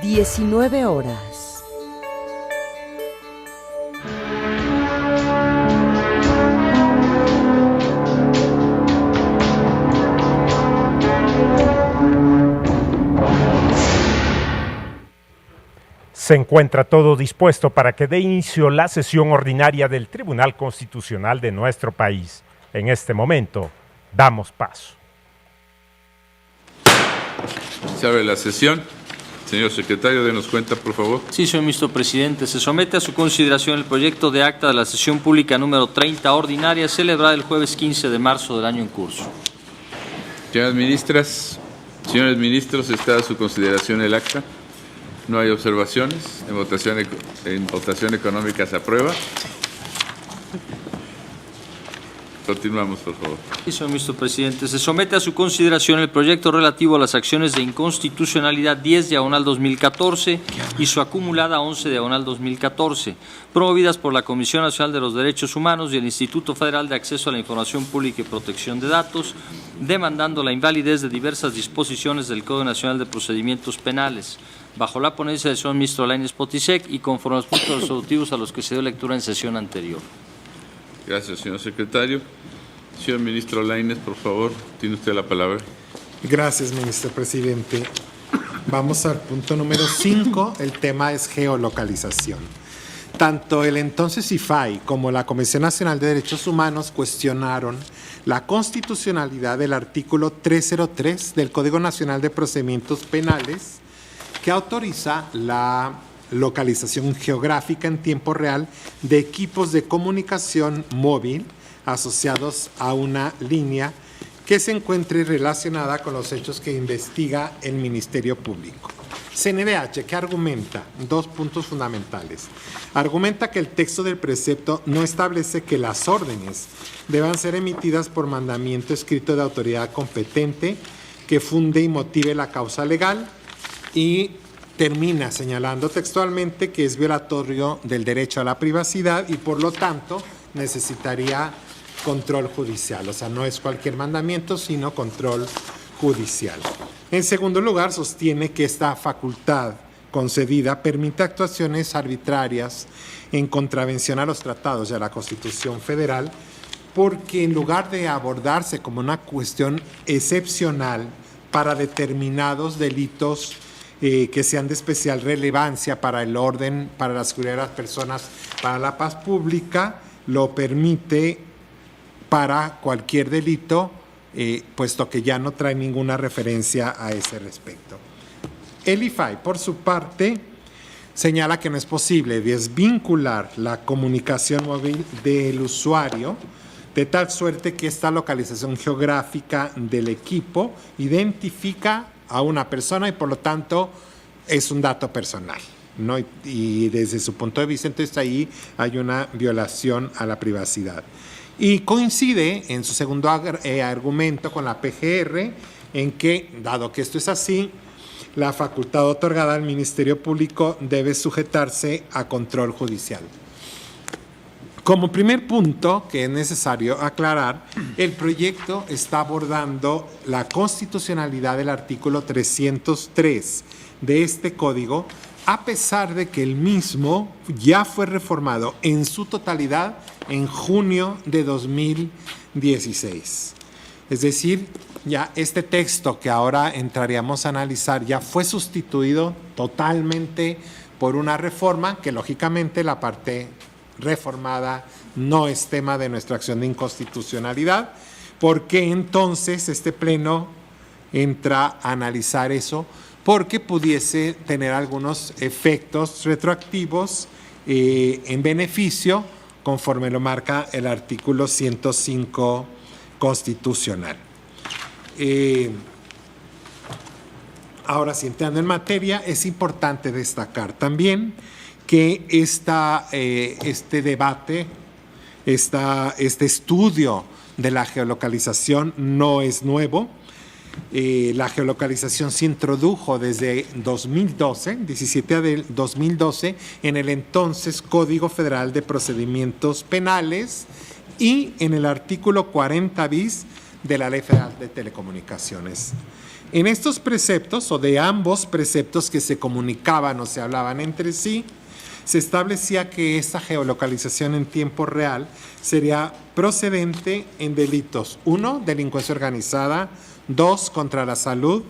19 horas. Se encuentra todo dispuesto para que dé inicio la sesión ordinaria del Tribunal Constitucional de nuestro país. En este momento, damos paso. Se abre la sesión. Señor secretario, denos cuenta, por favor. Sí, señor ministro presidente. Se somete a su consideración el proyecto de acta de la sesión pública número 30 ordinaria celebrada el jueves 15 de marzo del año en curso. Señoras ministras, señores ministros, está a su consideración el acta. No hay observaciones. En votación económica se aprueba. Continuamos, por favor. Sí, señor ministro presidente. Se somete a su consideración el proyecto relativo a las acciones de inconstitucionalidad 10/2014 y su acumulada 11/2014, promovidas por la Comisión Nacional de los Derechos Humanos y el Instituto Federal de Acceso a la Información Pública y Protección de Datos, demandando la invalidez de diversas disposiciones del Código Nacional de Procedimientos Penales, bajo la ponencia del señor ministro Lainez Potisek y conforme a los puntos resolutivos a los que se dio lectura en sesión anterior. Gracias, señor secretario. Señor ministro Lainez, por favor, tiene usted la palabra. Gracias, ministro presidente. Vamos al punto número 5. El tema es geolocalización. Tanto el entonces IFAI como la Comisión Nacional de Derechos Humanos cuestionaron la constitucionalidad del artículo 303 del Código Nacional de Procedimientos Penales, que autoriza la localización geográfica en tiempo real de equipos de comunicación móvil asociados a una línea que se encuentre relacionada con los hechos que investiga el Ministerio Público. CNDH, ¿qué argumenta? 2 puntos fundamentales. Argumenta que el texto del precepto no establece que las órdenes deban ser emitidas por mandamiento escrito de autoridad competente que funde y motive la causa legal, y termina señalando textualmente que es violatorio del derecho a la privacidad y por lo tanto necesitaría control judicial. O sea, no es cualquier mandamiento, sino control judicial. En segundo lugar, sostiene que esta facultad concedida permite actuaciones arbitrarias en contravención a los tratados y a la Constitución Federal, porque en lugar de abordarse como una cuestión excepcional para determinados delitos que sean de especial relevancia para el orden, para la seguridad de las personas, para la paz pública, lo permite para cualquier delito, puesto que ya no trae ninguna referencia a ese respecto. El IFAI, por su parte, señala que no es posible desvincular la comunicación móvil del usuario de tal suerte que esta localización geográfica del equipo identifica a una persona y por lo tanto es un dato personal, ¿no? Y desde su punto de vista, entonces ahí hay una violación a la privacidad. Y coincide en su segundo argumento con la PGR en que, dado que esto es así, la facultad otorgada al Ministerio Público debe sujetarse a control judicial. Como primer punto que es necesario aclarar, el proyecto está abordando la constitucionalidad del artículo 303 de este código, a pesar de que el mismo ya fue reformado en su totalidad en junio de 2016. Es decir, ya este texto que ahora entraríamos a analizar ya fue sustituido totalmente por una reforma que lógicamente la parte reformada no es tema de nuestra acción de inconstitucionalidad, porque entonces este pleno entra a analizar eso, porque pudiese tener algunos efectos retroactivos en beneficio, conforme lo marca el artículo 105 constitucional. Ahora, si entrando en materia, es importante destacar también que este debate, este estudio de la geolocalización no es nuevo. La geolocalización se introdujo desde 2012, 17 de 2012, en el entonces Código Federal de Procedimientos Penales y en el artículo 40 bis de la Ley Federal de Telecomunicaciones. En estos preceptos, o de ambos preceptos que se comunicaban o se hablaban entre sí, se establecía que esta geolocalización en tiempo real sería procedente en delitos: 1, delincuencia organizada; 2, contra la salud;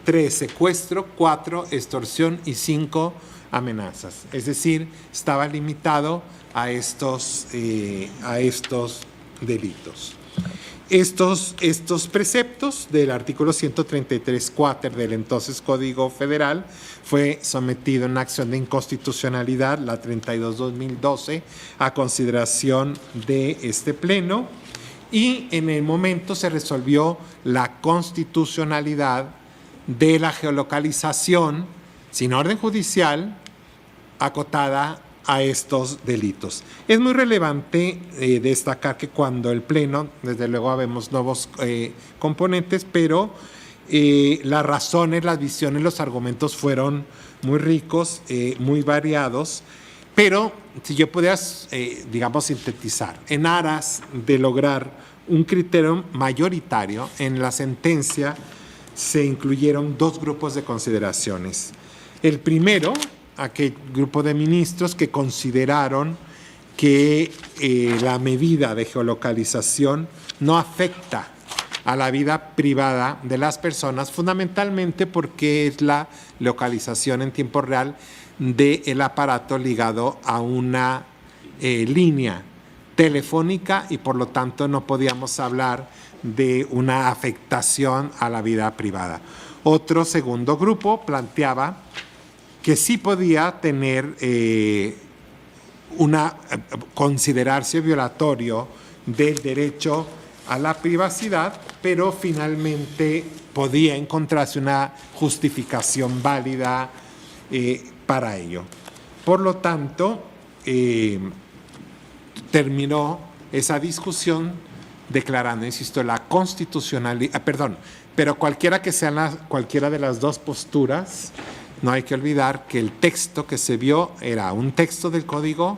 3, secuestro; 4, extorsión; y 5, amenazas. Es decir, estaba limitado a estos delitos. Estos preceptos del artículo 133 quater del entonces Código Federal fue sometido en una acción de inconstitucionalidad, la 32/2012, a consideración de este Pleno, y en el momento se resolvió la constitucionalidad de la geolocalización sin orden judicial acotada a estos delitos. Es muy relevante destacar que cuando el Pleno, desde luego vemos nuevos componentes, pero las razones, las visiones, los argumentos fueron muy ricos, muy variados, pero si yo pudiera, digamos, sintetizar, en aras de lograr un criterio mayoritario, en la sentencia se incluyeron 2 grupos de consideraciones. El primero, aquel grupo de ministros que consideraron que la medida de geolocalización no afecta a la vida privada de las personas, fundamentalmente porque es la localización en tiempo real del aparato ligado a una línea telefónica, y por lo tanto no podíamos hablar de una afectación a la vida privada. Otro segundo grupo planteaba que sí podía tener considerarse violatorio del derecho a la privacidad, pero finalmente podía encontrarse una justificación válida para ello. Por lo tanto, terminó esa discusión declarando, insisto, la constitucionalidad, pero cualquiera de las 2 posturas, no hay que olvidar que el texto que se vio era un texto del código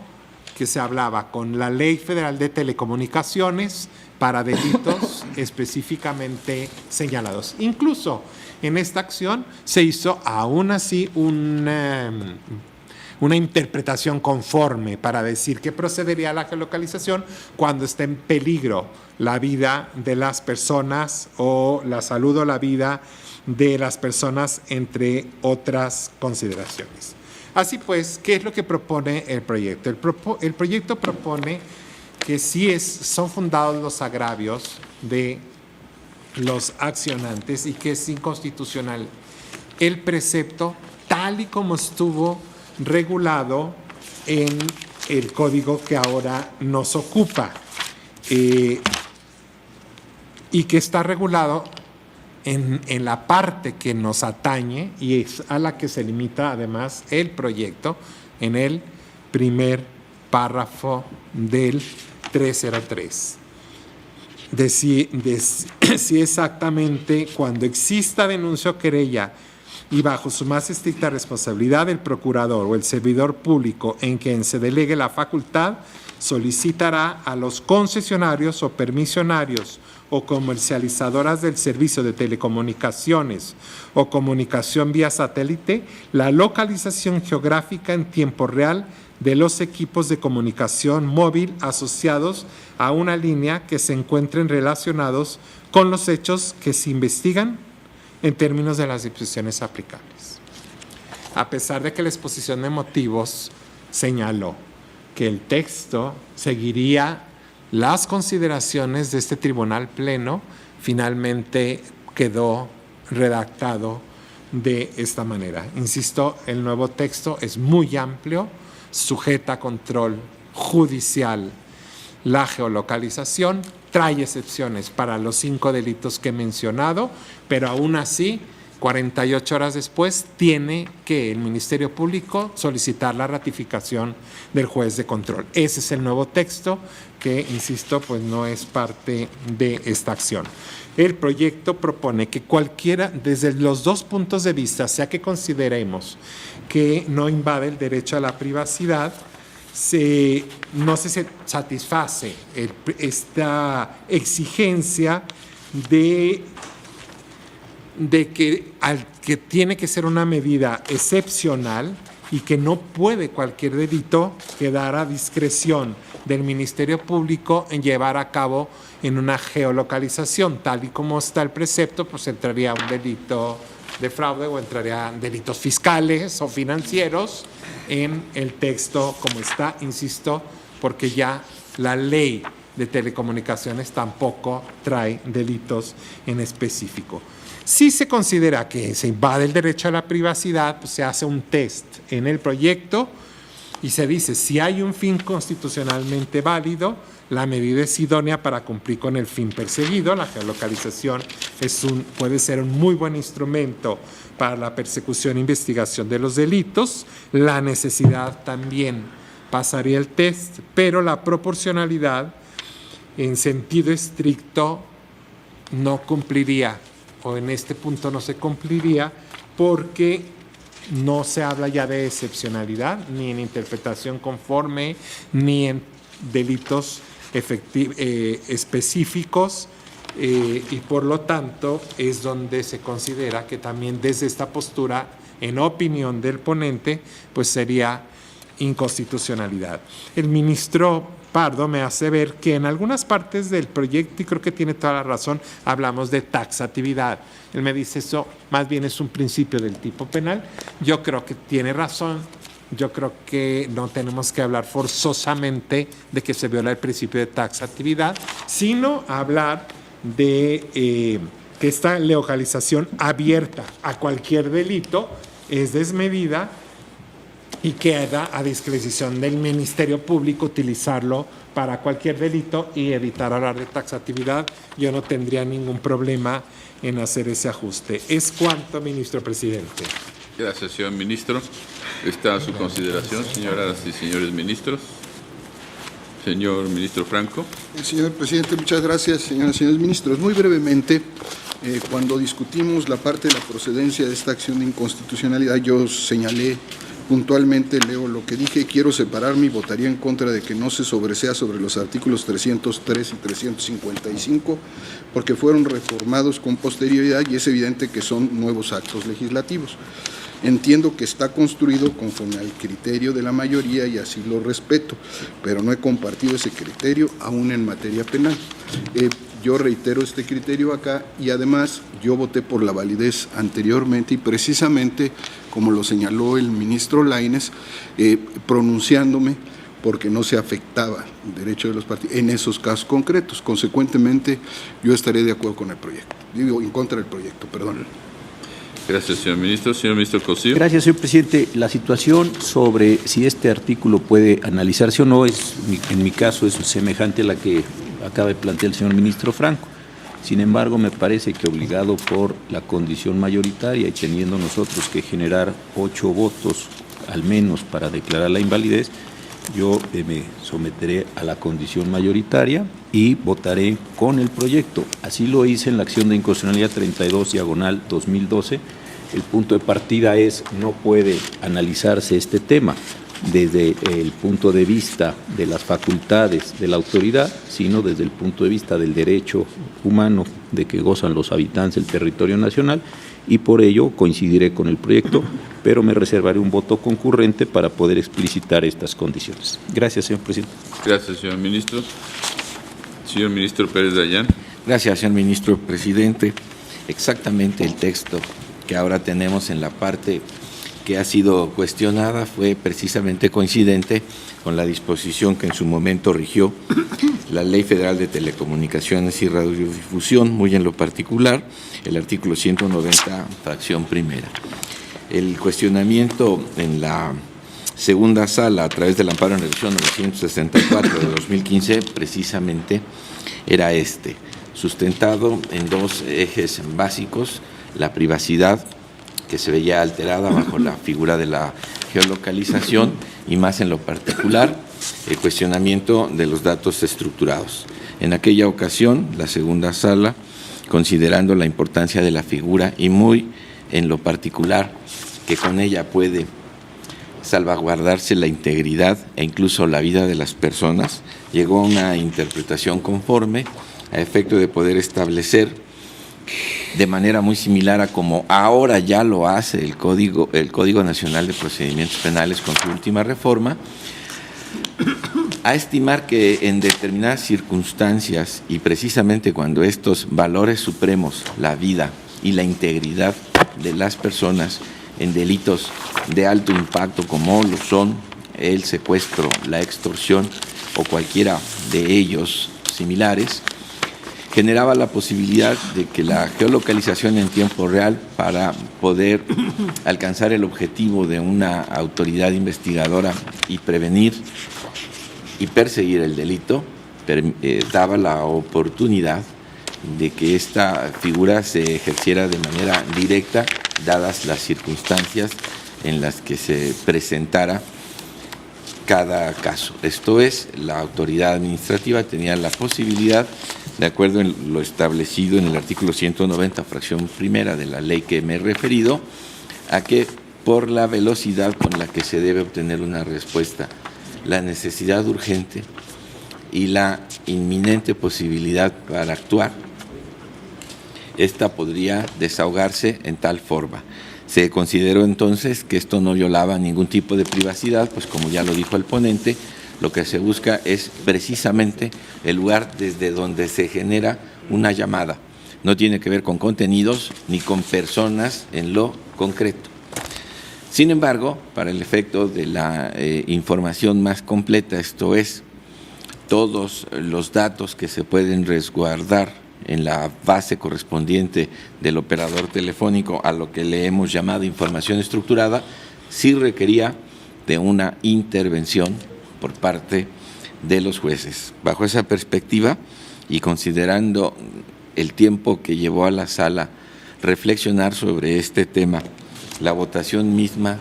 que se hablaba con la Ley Federal de Telecomunicaciones para delitos específicamente señalados. Incluso en esta acción se hizo aún así una interpretación conforme para decir que procedería a la geolocalización cuando esté en peligro la vida de las personas o la salud o la vida de las personas, entre otras consideraciones. Así pues, ¿qué es lo que propone el proyecto? El proyecto propone que si son fundados los agravios de los accionantes y que es inconstitucional el precepto tal y como estuvo regulado en el código que ahora nos ocupa, y que está regulado en la parte que nos atañe y es a la que se limita además el proyecto en el primer párrafo del 303. De si exactamente cuando exista denuncia o querella y bajo su más estricta responsabilidad el procurador o el servidor público en quien se delegue la facultad, solicitará a los concesionarios o permisionarios o comercializadoras del servicio de telecomunicaciones o comunicación vía satélite la localización geográfica en tiempo real de los equipos de comunicación móvil asociados a una línea que se encuentren relacionados con los hechos que se investigan en términos de las disposiciones aplicables. A pesar de que la exposición de motivos señaló que el texto seguiría las consideraciones de este Tribunal Pleno, finalmente quedó redactado de esta manera. Insisto, el nuevo texto es muy amplio, sujeta a control judicial la geolocalización, trae excepciones para los 5 delitos que he mencionado, pero aún así, 48 horas después, tiene que el Ministerio Público solicitar la ratificación del juez de control. Ese es el nuevo texto que, insisto, pues no es parte de esta acción. El proyecto propone que cualquiera, desde los 2 puntos de vista, sea que consideremos que no invade el derecho a la privacidad, no se satisface esta exigencia de de que tiene que ser una medida excepcional y que no puede cualquier delito quedar a discreción del Ministerio Público en llevar a cabo en una geolocalización. Tal y como está el precepto, pues entraría un delito de fraude o entrarían delitos fiscales o financieros en el texto como está, insisto, porque ya la ley de telecomunicaciones tampoco trae delitos en específico. Si se considera que se invade el derecho a la privacidad, pues se hace un test en el proyecto y se dice si hay un fin constitucionalmente válido, la medida es idónea para cumplir con el fin perseguido. La geolocalización puede ser un muy buen instrumento para la persecución e investigación de los delitos. La necesidad también pasaría el test, pero la proporcionalidad en sentido estricto no cumpliría, o en este punto no se cumpliría, porque no se habla ya de excepcionalidad, ni en interpretación conforme, ni en delitos específicos, y por lo tanto es donde se considera que también desde esta postura, en opinión del ponente, pues sería inconstitucionalidad. El ministro Pardo me hace ver que en algunas partes del proyecto, y creo que tiene toda la razón, hablamos de taxatividad. Él me dice eso más bien es un principio del tipo penal. Yo creo que tiene razón. Yo creo que no tenemos que hablar forzosamente de que se viola el principio de taxatividad, sino hablar de que esta localización abierta a cualquier delito es desmedida y queda a discreción del Ministerio Público utilizarlo para cualquier delito y evitar hablar de taxatividad. Yo no tendría ningún problema en hacer ese ajuste. Es cuanto, ministro presidente. Gracias, señor ministro. Está a su consideración, señoras y señores ministros. Señor ministro Franco. Señor presidente, muchas gracias, señoras y señores ministros. Muy brevemente, cuando discutimos la parte de la procedencia de esta acción de inconstitucionalidad, yo señalé puntualmente, leo lo que dije, quiero separarme y votaría en contra de que no se sobresea sobre los artículos 303 y 355, porque fueron reformados con posterioridad y es evidente que son nuevos actos legislativos. Entiendo que está construido conforme al criterio de la mayoría y así lo respeto, pero no he compartido ese criterio aún en materia penal. Yo reitero este criterio acá y además yo voté por la validez anteriormente y precisamente, como lo señaló el ministro Lainez, pronunciándome porque no se afectaba el derecho de los partidos en esos casos concretos. Consecuentemente, yo estaré de acuerdo con el proyecto, digo, en contra del proyecto, perdón. Gracias, señor ministro. Señor ministro Cosío. Gracias, señor presidente. La situación sobre si este artículo puede analizarse o no es, en mi caso, es semejante a la que acaba de plantear el señor ministro Franco. Sin embargo, me parece que obligado por la condición mayoritaria y teniendo nosotros que generar 8 votos al menos para declarar la invalidez, yo me someteré a la condición mayoritaria y votaré con el proyecto. Así lo hice en la acción de inconstitucionalidad 32/2012. El punto de partida es, no puede analizarse este tema desde el punto de vista de las facultades de la autoridad, sino desde el punto de vista del derecho humano de que gozan los habitantes del territorio nacional, y por ello coincidiré con el proyecto, pero me reservaré un voto concurrente para poder explicitar estas condiciones. Gracias, señor presidente. Gracias, señor ministro. Señor ministro Pérez Dayán. Gracias, señor ministro presidente. Exactamente el texto que ahora tenemos en la parte que ha sido cuestionada fue precisamente coincidente con la disposición que en su momento rigió la Ley Federal de Telecomunicaciones y Radiodifusión, muy en lo particular, el artículo 190, fracción primera. El cuestionamiento en la segunda sala, a través del amparo en revisión 964 de 2015, precisamente era sustentado en 2 ejes básicos: la privacidad, que se veía alterada bajo la figura de la geolocalización, y más en lo particular el cuestionamiento de los datos estructurados. En aquella ocasión, la segunda sala, considerando la importancia de la figura y muy en lo particular que con ella puede salvaguardarse la integridad e incluso la vida de las personas, llegó a una interpretación conforme a efecto de poder establecer de manera muy similar a como ahora ya lo hace el Código Nacional de Procedimientos Penales con su última reforma, a estimar que en determinadas circunstancias y precisamente cuando estos valores supremos, la vida y la integridad de las personas en delitos de alto impacto como lo son el secuestro, la extorsión o cualquiera de ellos similares, generaba la posibilidad de que la geolocalización en tiempo real para poder alcanzar el objetivo de una autoridad investigadora y prevenir y perseguir el delito, daba la oportunidad de que esta figura se ejerciera de manera directa, dadas las circunstancias en las que se presentara cada caso. Esto es, la autoridad administrativa tenía la posibilidad, de acuerdo en lo establecido en el artículo 190, fracción primera de la ley que me he referido, a que por la velocidad con la que se debe obtener una respuesta, la necesidad urgente y la inminente posibilidad para actuar, esta podría desahogarse en tal forma. Se consideró entonces que esto no violaba ningún tipo de privacidad, pues como ya lo dijo el ponente, lo que se busca es precisamente el lugar desde donde se genera una llamada. No tiene que ver con contenidos ni con personas en lo concreto. Sin embargo, para el efecto de la información más completa, esto es, todos los datos que se pueden resguardar en la base correspondiente del operador telefónico a lo que le hemos llamado información estructurada, sí requería de una intervención por parte de los jueces. Bajo esa perspectiva y considerando el tiempo que llevó a la sala reflexionar sobre este tema, la votación misma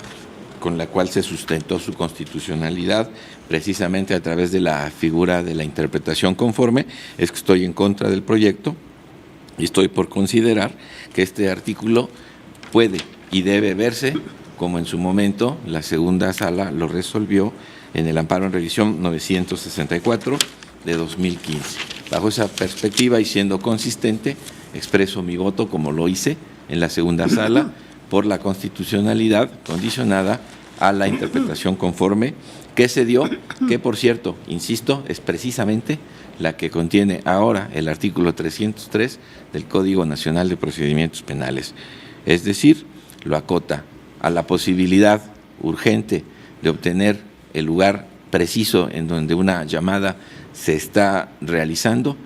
con la cual se sustentó su constitucionalidad, precisamente a través de la figura de la interpretación conforme, es que estoy en contra del proyecto y estoy por considerar que este artículo puede y debe verse como en su momento la segunda sala lo resolvió en el amparo en revisión 964 de 2015. Bajo esa perspectiva y siendo consistente, expreso mi voto como lo hice en la segunda sala por la constitucionalidad condicionada a la interpretación conforme que se dio, que por cierto, insisto, es precisamente la que contiene ahora el artículo 303 del Código Nacional de Procedimientos Penales. Es decir, lo acota a la posibilidad urgente de obtener el lugar preciso en donde una llamada se está realizando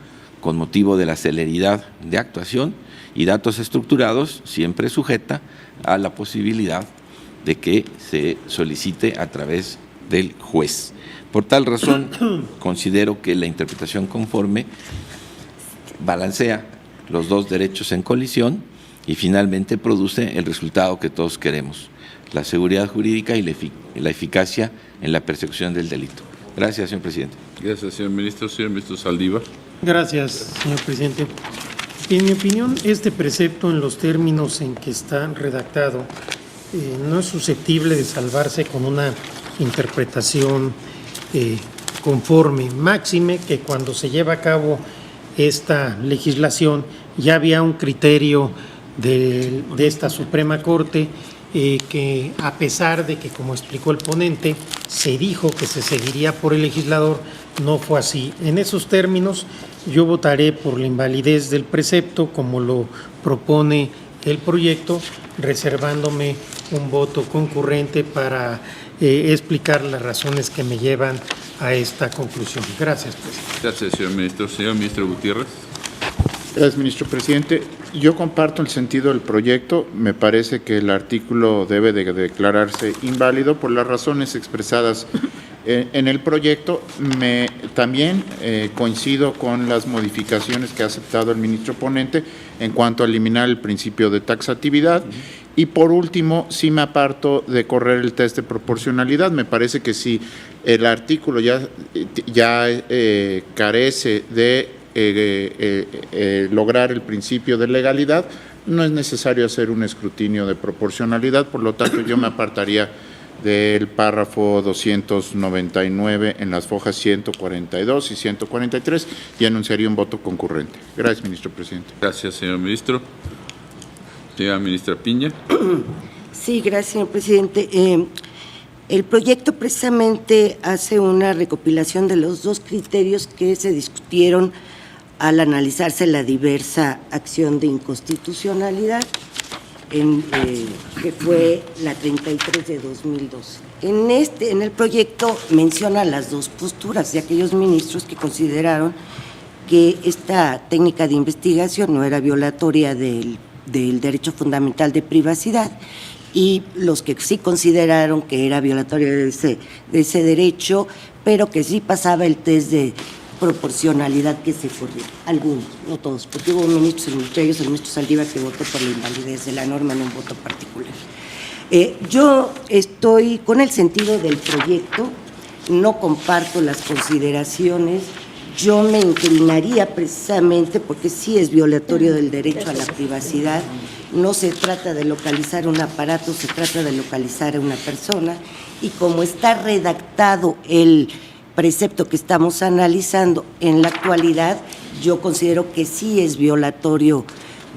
con motivo de la celeridad de actuación y datos estructurados, siempre sujeta a la posibilidad de que se solicite a través del juez. Por tal razón, considero que la interpretación conforme balancea los dos derechos en colisión y finalmente produce el resultado que todos queremos, la seguridad jurídica y la eficacia en la persecución del delito. Gracias, señor presidente. Gracias, señor ministro. Señor ministro Saldívar. Gracias, señor presidente. En mi opinión, este precepto, en los términos en que está redactado, no es susceptible de salvarse con una interpretación conforme. Máxime que cuando se lleva a cabo esta legislación ya había un criterio de esta Suprema Corte que, a pesar de que, como explicó el ponente, se dijo que se seguiría por el legislador, no fue así. En esos términos, yo votaré por la invalidez del precepto, como lo propone el proyecto, reservándome un voto concurrente para explicar las razones que me llevan a esta conclusión. Gracias, presidente. Gracias, señor ministro. Señor ministro Gutiérrez. Gracias, ministro presidente. Yo comparto el sentido del proyecto. Me parece que el artículo debe de declararse inválido por las razones expresadas en el proyecto. También coincido con las modificaciones que ha aceptado el ministro ponente en cuanto a eliminar el principio de taxatividad. Y por último, sí me aparto de correr el test de proporcionalidad. Me parece que si el artículo ya carece de lograr el principio de legalidad, no es necesario hacer un escrutinio de proporcionalidad. Por lo tanto, yo me apartaría del párrafo 299 en las fojas 142 y 143 y anunciaría un voto concurrente. Gracias, ministro presidente. Gracias, señor ministro. Señora ministra Piña. Sí, gracias, señor presidente. El proyecto precisamente hace una recopilación de los dos criterios que se discutieron al analizarse la diversa acción de inconstitucionalidad, que fue la 33 de 2012. En el proyecto menciona las dos posturas de aquellos ministros que consideraron que esta técnica de investigación no era violatoria del derecho fundamental de privacidad, y los que sí consideraron que era violatoria de ese derecho, pero que sí pasaba el test de proporcionalidad que se corrió. Algunos, no todos, porque hubo ministros, entre ellos el ministro Saldívar, que votó por la invalidez de la norma en un voto particular. Yo estoy con el sentido del proyecto, no comparto las consideraciones. Yo me inclinaría precisamente porque sí es violatorio del derecho a la privacidad. No se trata de localizar un aparato, se trata de localizar a una persona, y como está redactado el precepto que estamos analizando en la actualidad, yo considero que sí es violatorio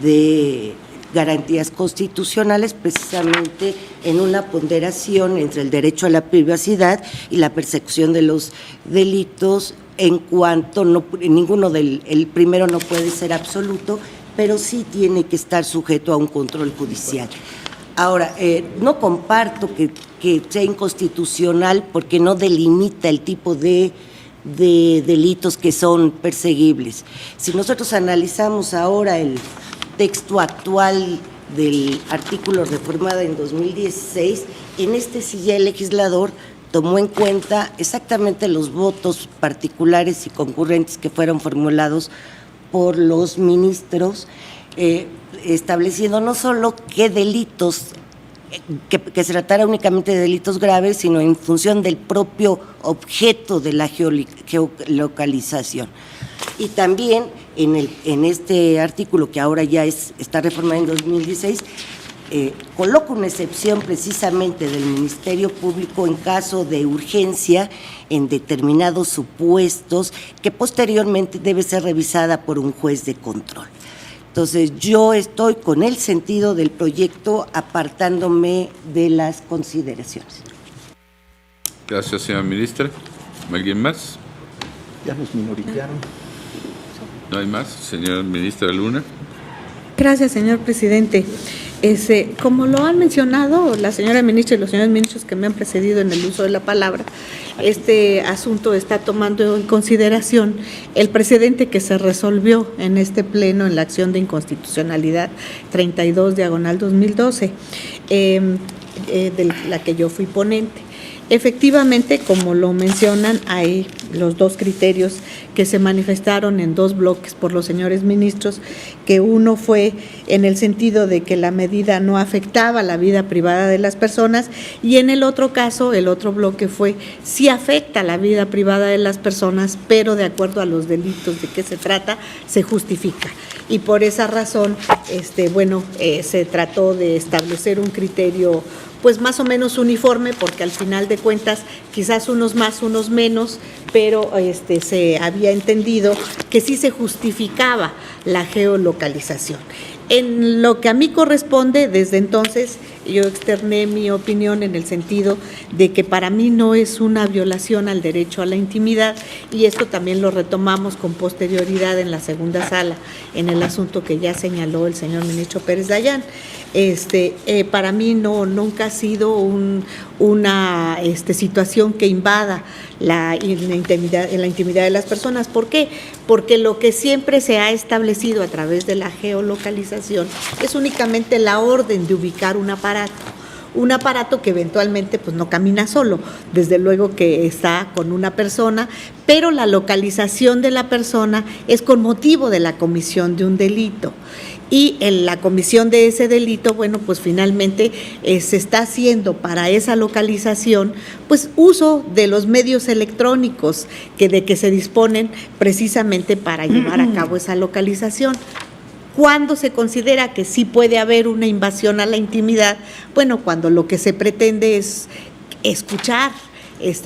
de garantías constitucionales, precisamente en una ponderación entre el derecho a la privacidad y la persecución de los delitos, en cuanto el primero no puede ser absoluto, pero sí tiene que estar sujeto a un control judicial. Ahora, no comparto que sea inconstitucional porque no delimita el tipo de delitos que son perseguibles. Si nosotros analizamos ahora el texto actual del artículo reformado en 2016, en este sí ya el legislador tomó en cuenta exactamente los votos particulares y concurrentes que fueron formulados por los ministros, estableciendo no solo qué delitos, que se tratara únicamente de delitos graves, sino en función del propio objeto de la geolocalización. Y también en este artículo, que ahora ya está reformado en 2016, coloca una excepción precisamente del Ministerio Público en caso de urgencia en determinados supuestos, que posteriormente debe ser revisada por un juez de control. Entonces, yo estoy con el sentido del proyecto, apartándome de las consideraciones. Gracias, señora ministra. ¿Alguien más? Ya nos minoritaron. ¿No hay más? Señora ministra Luna. Gracias, señor presidente. Como lo han mencionado la señora ministra y los señores ministros que me han precedido en el uso de la palabra, este asunto está tomando en consideración el precedente que se resolvió en este pleno en la acción de inconstitucionalidad 32/2012, de la que yo fui ponente. Efectivamente, como lo mencionan, hay los dos criterios que se manifestaron en dos bloques por los señores ministros, que uno fue en el sentido de que la medida no afectaba la vida privada de las personas, y en el otro caso, el otro bloque fue sí afecta la vida privada de las personas, pero de acuerdo a los delitos de que se trata, se justifica. Y por esa razón, se trató de establecer un criterio pues más o menos uniforme, porque al final de cuentas quizás unos más, unos menos, pero se había entendido que sí se justificaba la geolocalización. En lo que a mí corresponde, desde entonces yo externé mi opinión en el sentido de que para mí no es una violación al derecho a la intimidad, y esto también lo retomamos con posterioridad en la segunda sala, en el asunto que ya señaló el señor ministro Pérez Dayán. Para mí nunca ha sido una situación que invada la intimidad de las personas. ¿Por qué? Porque lo que siempre se ha establecido a través de la geolocalización es únicamente la orden de ubicar un aparato que eventualmente pues no camina solo, desde luego que está con una persona, pero la localización de la persona es con motivo de la comisión de un delito. Y en la comisión de ese delito, pues finalmente se está haciendo para esa localización, pues uso de los medios electrónicos de que se disponen precisamente para llevar a cabo esa localización. ¿Cuándo se considera que sí puede haber una invasión a la intimidad? Cuando lo que se pretende es escuchar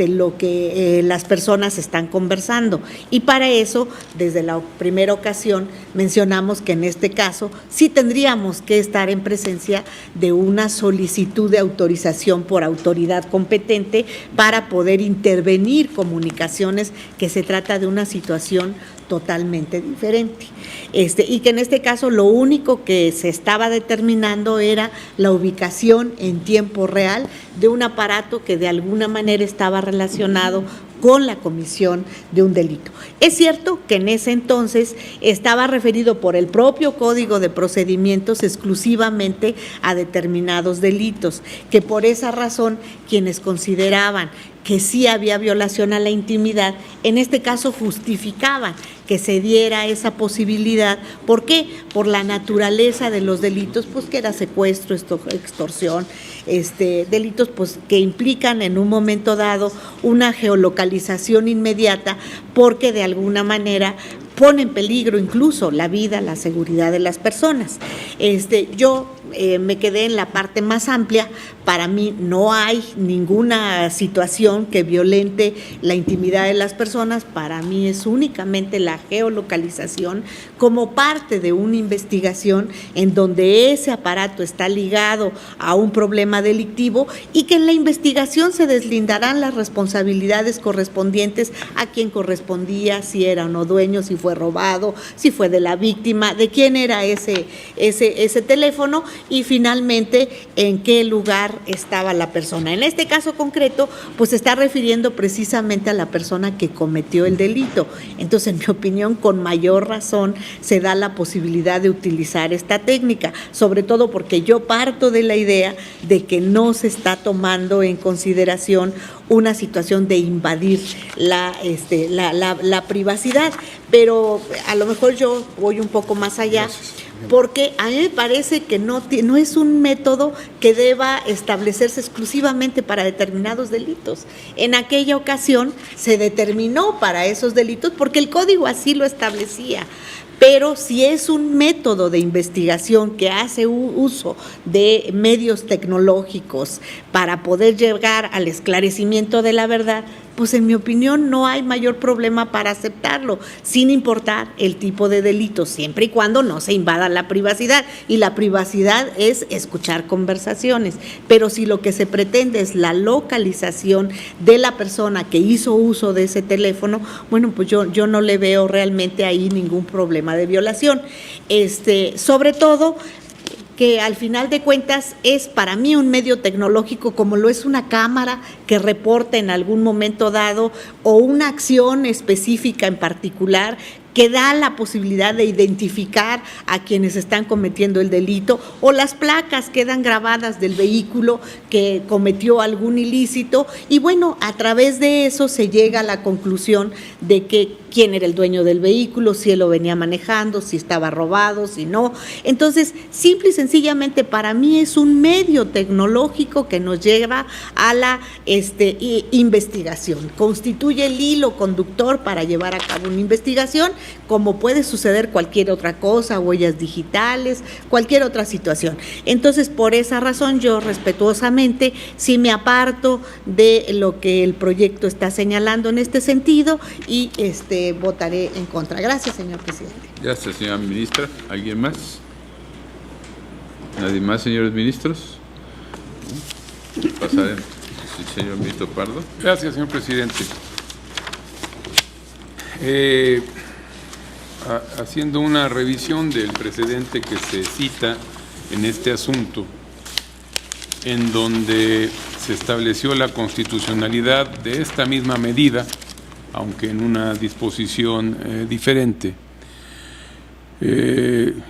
lo que las personas están conversando. Y para eso, desde la primera ocasión, mencionamos que en este caso sí tendríamos que estar en presencia de una solicitud de autorización por autoridad competente para poder intervenir comunicaciones, que se trata de una situación totalmente diferente. Y que en este caso lo único que se estaba determinando era la ubicación en tiempo real de un aparato que de alguna manera estaba relacionado con la comisión de un delito. Es cierto que en ese entonces estaba referido por el propio Código de Procedimientos exclusivamente a determinados delitos, que por esa razón quienes consideraban que sí había violación a la intimidad, en este caso justificaban que se diera esa posibilidad. ¿Por qué? Por la naturaleza de los delitos, pues que era secuestro, extorsión, delitos pues que implican en un momento dado una geolocalización inmediata, porque de alguna manera pone en peligro incluso la vida, la seguridad de las personas. Yo me quedé en la parte más amplia. Para mí no hay ninguna situación que violente la intimidad de las personas. Para mí es únicamente la geolocalización como parte de una investigación en donde ese aparato está ligado a un problema delictivo, y que en la investigación se deslindarán las responsabilidades correspondientes a quien correspondía, si era o no dueño, si fue robado, si fue de la víctima, de quién era ese teléfono, y finalmente en qué lugar estaba la persona. En este caso concreto, pues se está refiriendo precisamente a la persona que cometió el delito. Entonces, en mi opinión, con mayor razón se da la posibilidad de utilizar esta técnica, sobre todo porque yo parto de la idea de que no se está tomando en consideración una situación de invadir la privacidad, pero a lo mejor yo voy un poco más allá. Porque a mí me parece que no es un método que deba establecerse exclusivamente para determinados delitos. En aquella ocasión se determinó para esos delitos porque el código así lo establecía. Pero si es un método de investigación que hace uso de medios tecnológicos para poder llegar al esclarecimiento de la verdad, pues en mi opinión no hay mayor problema para aceptarlo, sin importar el tipo de delito, siempre y cuando no se invada la privacidad. Y la privacidad es escuchar conversaciones. Pero si lo que se pretende es la localización de la persona que hizo uso de ese teléfono, bueno, pues yo no le veo realmente ahí ningún problema de violación. Sobre todo que al final de cuentas es para mí un medio tecnológico, como lo es una cámara que reporta en algún momento dado, o una acción específica en particular que da la posibilidad de identificar a quienes están cometiendo el delito, o las placas quedan grabadas del vehículo que cometió algún ilícito, y bueno, a través de eso se llega a la conclusión de que quién era el dueño del vehículo, si él lo venía manejando, si estaba robado, si no. Entonces, simple y sencillamente para mí es un medio tecnológico que nos lleva a la investigación, constituye el hilo conductor para llevar a cabo una investigación, como puede suceder cualquier otra cosa, huellas digitales, cualquier otra situación. Entonces, por esa razón, yo respetuosamente sí me aparto de lo que el proyecto está señalando en este sentido y votaré en contra. Gracias, señor presidente. Gracias, señora ministra. ¿Alguien más? ¿Nadie más, señores ministros? Pasaré. Señor ministro Pardo. Gracias, señor presidente. Haciendo una revisión del precedente que se cita en este asunto, en donde se estableció la constitucionalidad de esta misma medida, aunque en una disposición diferente.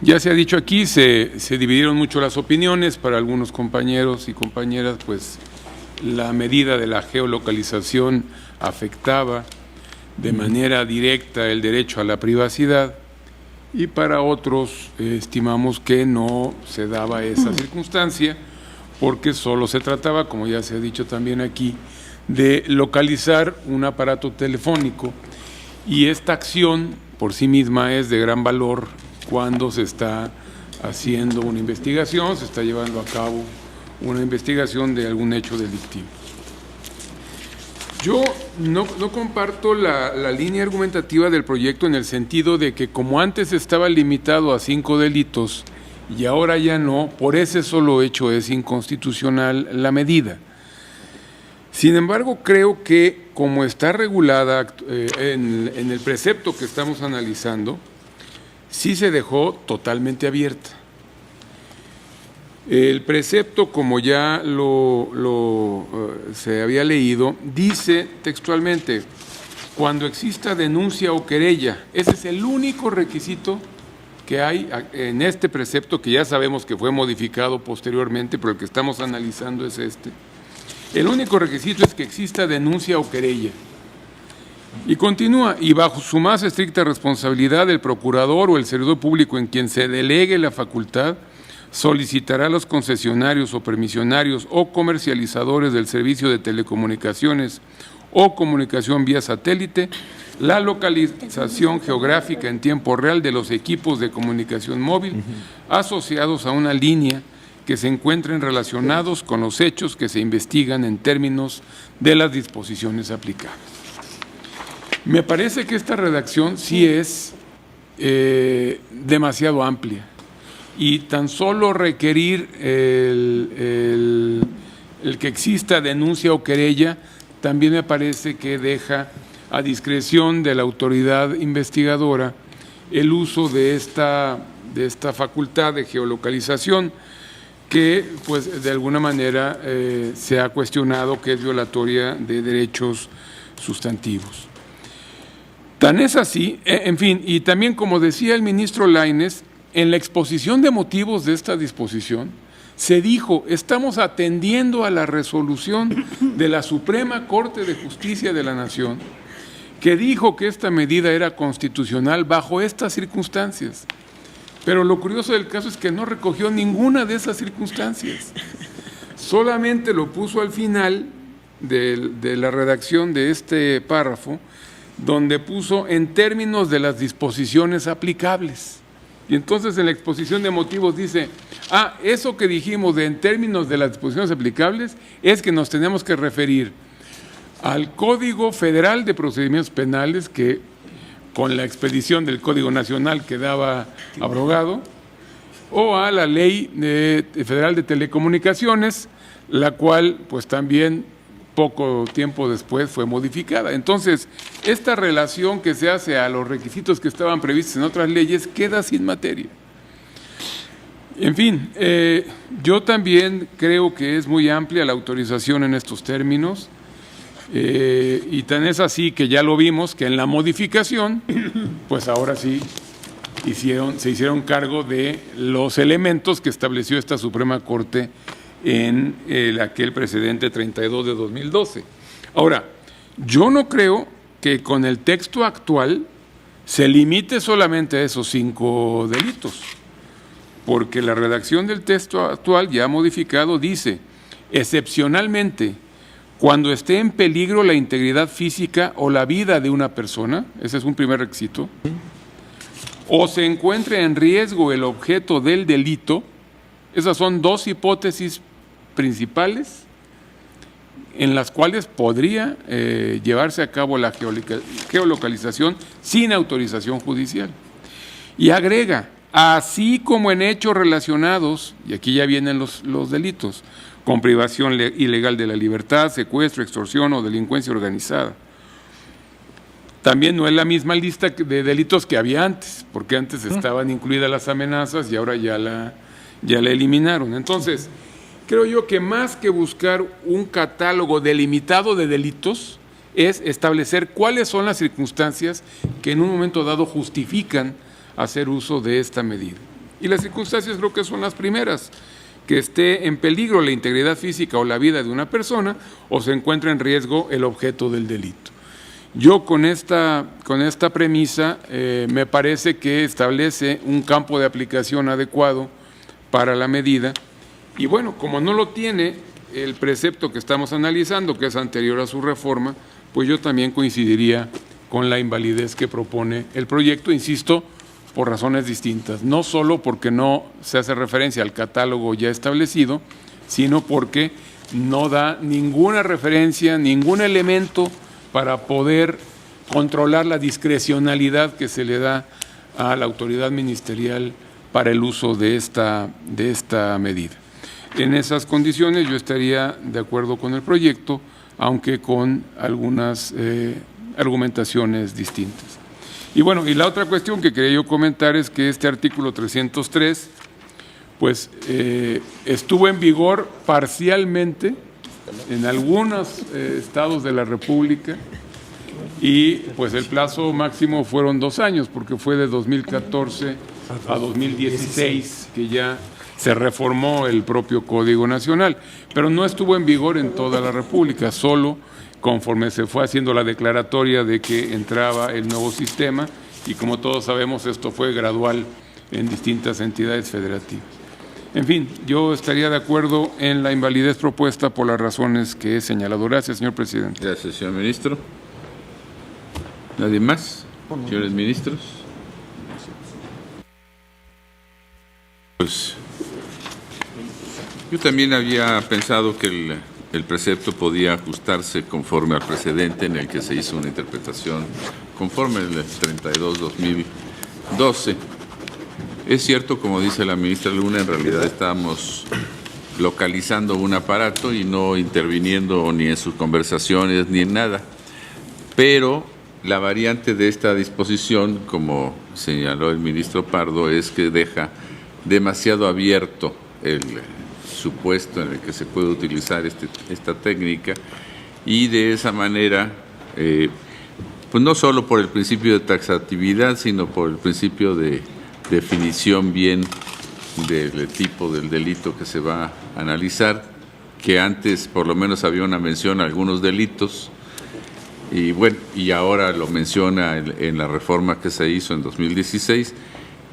Ya se ha dicho aquí, se dividieron mucho las opiniones. Para algunos compañeros y compañeras, pues la medida de la geolocalización afectaba de manera directa el derecho a la privacidad, y para otros estimamos que no se daba esa circunstancia, porque solo se trataba, como ya se ha dicho también aquí, de localizar un aparato telefónico, y esta acción por sí misma es de gran valor cuando se está haciendo una investigación, se está llevando a cabo una investigación de algún hecho delictivo. Yo no comparto la línea argumentativa del proyecto en el sentido de que como antes estaba limitado a 5 delitos y ahora ya no, por ese solo hecho es inconstitucional la medida. Sin embargo, creo que como está regulada en el precepto que estamos analizando, sí se dejó totalmente abierta. El precepto, como ya se había leído, dice textualmente, cuando exista denuncia o querella, ese es el único requisito que hay en este precepto, que ya sabemos que fue modificado posteriormente, pero el que estamos analizando es este. El único requisito es que exista denuncia o querella. Y continúa, y bajo su más estricta responsabilidad, el procurador o el servidor público en quien se delegue la facultad solicitará a los concesionarios o permisionarios o comercializadores del servicio de telecomunicaciones o comunicación vía satélite la localización geográfica en tiempo real de los equipos de comunicación móvil asociados a una línea que se encuentren relacionados con los hechos que se investigan en términos de las disposiciones aplicables. Me parece que esta redacción sí es demasiado amplia. Y tan solo requerir el que exista denuncia o querella, también me parece que deja a discreción de la autoridad investigadora el uso de esta facultad de geolocalización que, pues, de alguna manera se ha cuestionado que es violatoria de derechos sustantivos. Tan es así, en fin, y también como decía el ministro Lainez, en la exposición de motivos de esta disposición, se dijo, estamos atendiendo a la resolución de la Suprema Corte de Justicia de la Nación, que dijo que esta medida era constitucional bajo estas circunstancias. Pero lo curioso del caso es que no recogió ninguna de esas circunstancias. Solamente lo puso al final de la redacción de este párrafo, donde puso en términos de las disposiciones aplicables. Y entonces en la exposición de motivos dice, eso que dijimos de en términos de las disposiciones aplicables es que nos tenemos que referir al Código Federal de Procedimientos Penales, que con la expedición del Código Nacional quedaba abrogado, o a la Ley Federal de Telecomunicaciones, la cual pues también poco tiempo después fue modificada. Entonces, esta relación que se hace a los requisitos que estaban previstos en otras leyes queda sin materia. En fin, yo también creo que es muy amplia la autorización en estos términos, y tan es así que ya lo vimos, que en la modificación, pues ahora sí se hicieron cargo de los elementos que estableció esta Suprema Corte en aquel precedente 32 de 2012. Ahora, yo no creo que con el texto actual se limite solamente a esos 5 delitos, porque la redacción del texto actual ya modificado dice, excepcionalmente, cuando esté en peligro la integridad física o la vida de una persona, ese es un primer requisito, o se encuentre en riesgo el objeto del delito, esas son 2 hipótesis principales en las cuales podría llevarse a cabo la geolocalización sin autorización judicial. Y agrega, así como en hechos relacionados, y aquí ya vienen los delitos, con privación ilegal de la libertad, secuestro, extorsión o delincuencia organizada. También no es la misma lista de delitos que había antes, porque antes estaban incluidas las amenazas y ahora ya la eliminaron. Entonces, creo yo que más que buscar un catálogo delimitado de delitos, es establecer cuáles son las circunstancias que en un momento dado justifican hacer uso de esta medida. Y las circunstancias creo que son las primeras, que esté en peligro la integridad física o la vida de una persona o se encuentra en riesgo el objeto del delito. Yo con esta premisa me parece que establece un campo de aplicación adecuado para la medida y bueno, como no lo tiene el precepto que estamos analizando, que es anterior a su reforma, pues yo también coincidiría con la invalidez que propone el proyecto, insisto, por razones distintas, no solo porque no se hace referencia al catálogo ya establecido, sino porque no da ninguna referencia, ningún elemento para poder controlar la discrecionalidad que se le da a la autoridad ministerial para el uso de esta medida. En esas condiciones yo estaría de acuerdo con el proyecto, aunque con algunas argumentaciones distintas. Y bueno, y la otra cuestión que quería yo comentar es que este artículo 303, pues estuvo en vigor parcialmente en algunos estados de la República y pues el plazo máximo fueron 2 años, porque fue de 2014 a 2016 que ya se reformó el propio Código Nacional, pero no estuvo en vigor en toda la República, solo conforme se fue haciendo la declaratoria de que entraba el nuevo sistema, y como todos sabemos esto fue gradual en distintas entidades federativas. En fin, yo estaría de acuerdo en la invalidez propuesta por las razones que he señalado. Gracias, señor presidente. Gracias, señor ministro. ¿Nadie más? Señores ministros. Pues yo también había pensado que el precepto podía ajustarse conforme al precedente en el que se hizo una interpretación conforme el 32-2012. Es cierto, como dice la ministra Luna, en realidad estábamos localizando un aparato y no interviniendo ni en sus conversaciones ni en nada. Pero la variante de esta disposición, como señaló el ministro Pardo, es que deja demasiado abierto el supuesto en el que se puede utilizar esta técnica, y de esa manera, pues no solo por el principio de taxatividad, sino por el principio de definición bien del tipo del delito que se va a analizar, que antes por lo menos había una mención a algunos delitos, y bueno, y ahora lo menciona en la reforma que se hizo en 2016,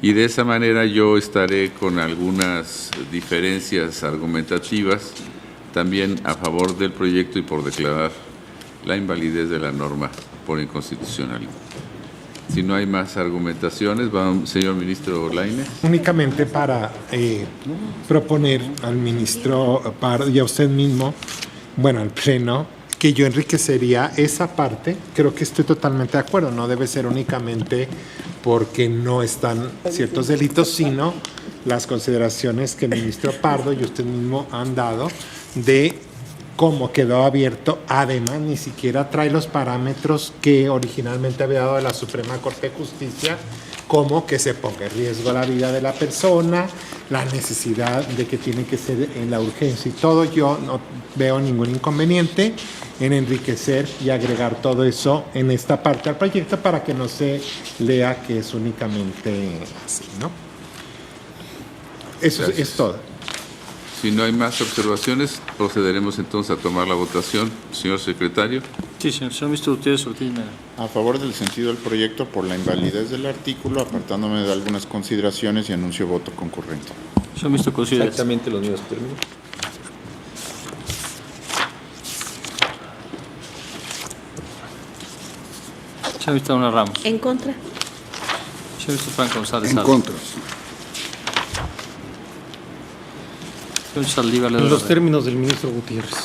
y de esa manera yo estaré con algunas diferencias argumentativas también a favor del proyecto y por declarar la invalidez de la norma por inconstitucionalidad. Si no hay más argumentaciones, vamos, señor ministro Lainez. Únicamente para proponer al ministro Pardo y a usted mismo, bueno, al Pleno, que yo enriquecería esa parte. Creo que estoy totalmente de acuerdo, no debe ser únicamente porque no están ciertos delitos, sino las consideraciones que el ministro Pardo y usted mismo han dado de cómo quedó abierto. Además, ni siquiera trae los parámetros que originalmente había dado la Suprema Corte de Justicia, como que se ponga en riesgo la vida de la persona, la necesidad de que tiene que ser en la urgencia y todo. Yo no veo ningún inconveniente en enriquecer y agregar todo eso en esta parte al proyecto para que no se lea que es únicamente así, ¿no? Eso es todo. Si no hay más observaciones, procederemos entonces a tomar la votación. Señor secretario. Sí, señor ministro Gutiérrez Ortiz Mena. A favor del sentido del proyecto por la invalidez del artículo, apartándome de algunas consideraciones, y anuncio voto concurrente. Señor ministro considera. Exactamente los mismos términos. Señor ministro Una Ramos. ¿En contra? Señor ministro Franco González. En contra. Señor Saldívar. En los términos del ministro Gutiérrez.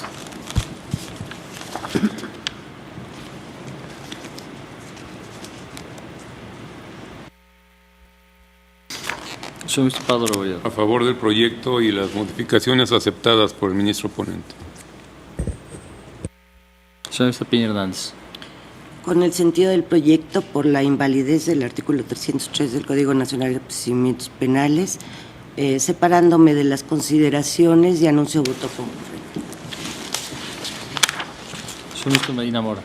Señor ministro Pardo Rebolledo. A favor del proyecto y las modificaciones aceptadas por el ministro ponente. Señor ministro Piña Hernández. Con el sentido del proyecto por la invalidez del artículo 303 del Código Nacional de Procedimientos Penales, separándome de las consideraciones y anuncio voto concurrente. Señor ministro Medina Mora.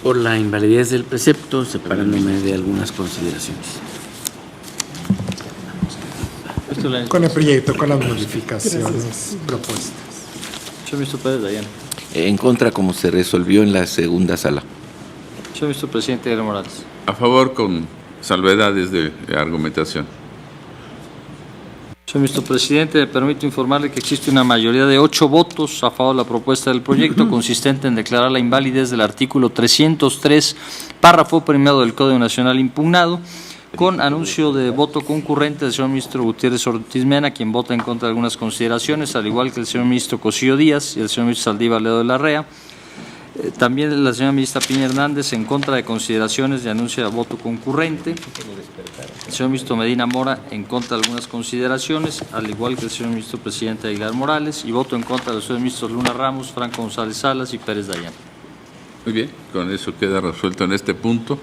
Por la invalidez del precepto, separándome de algunas consideraciones. Con el proyecto, con las modificaciones propuestas. Señor ministro Pérez Dayán. En contra, como se resolvió en la segunda sala. Señor ministro presidente Evo Morales. A favor con salvedades de argumentación. Señor ministro presidente, me permito informarle que existe una mayoría de 8 votos a favor de la propuesta del proyecto, consistente en declarar la invalidez del artículo 303, párrafo primero del Código Nacional impugnado, Con anuncio de voto concurrente del señor ministro Gutiérrez Ortiz Mena, quien vota en contra de algunas consideraciones, al igual que el señor ministro Cosío Díaz y el señor ministro Saldívar Ledo de la Rea. También la señora ministra Piña Hernández en contra de consideraciones de anuncio de voto concurrente. El señor ministro Medina Mora en contra de algunas consideraciones, al igual que el señor ministro presidente Aguilar Morales, y voto en contra de los señores ministros Luna Ramos, Franco González Salas y Pérez Dayán. Muy bien, con eso queda resuelto en este punto.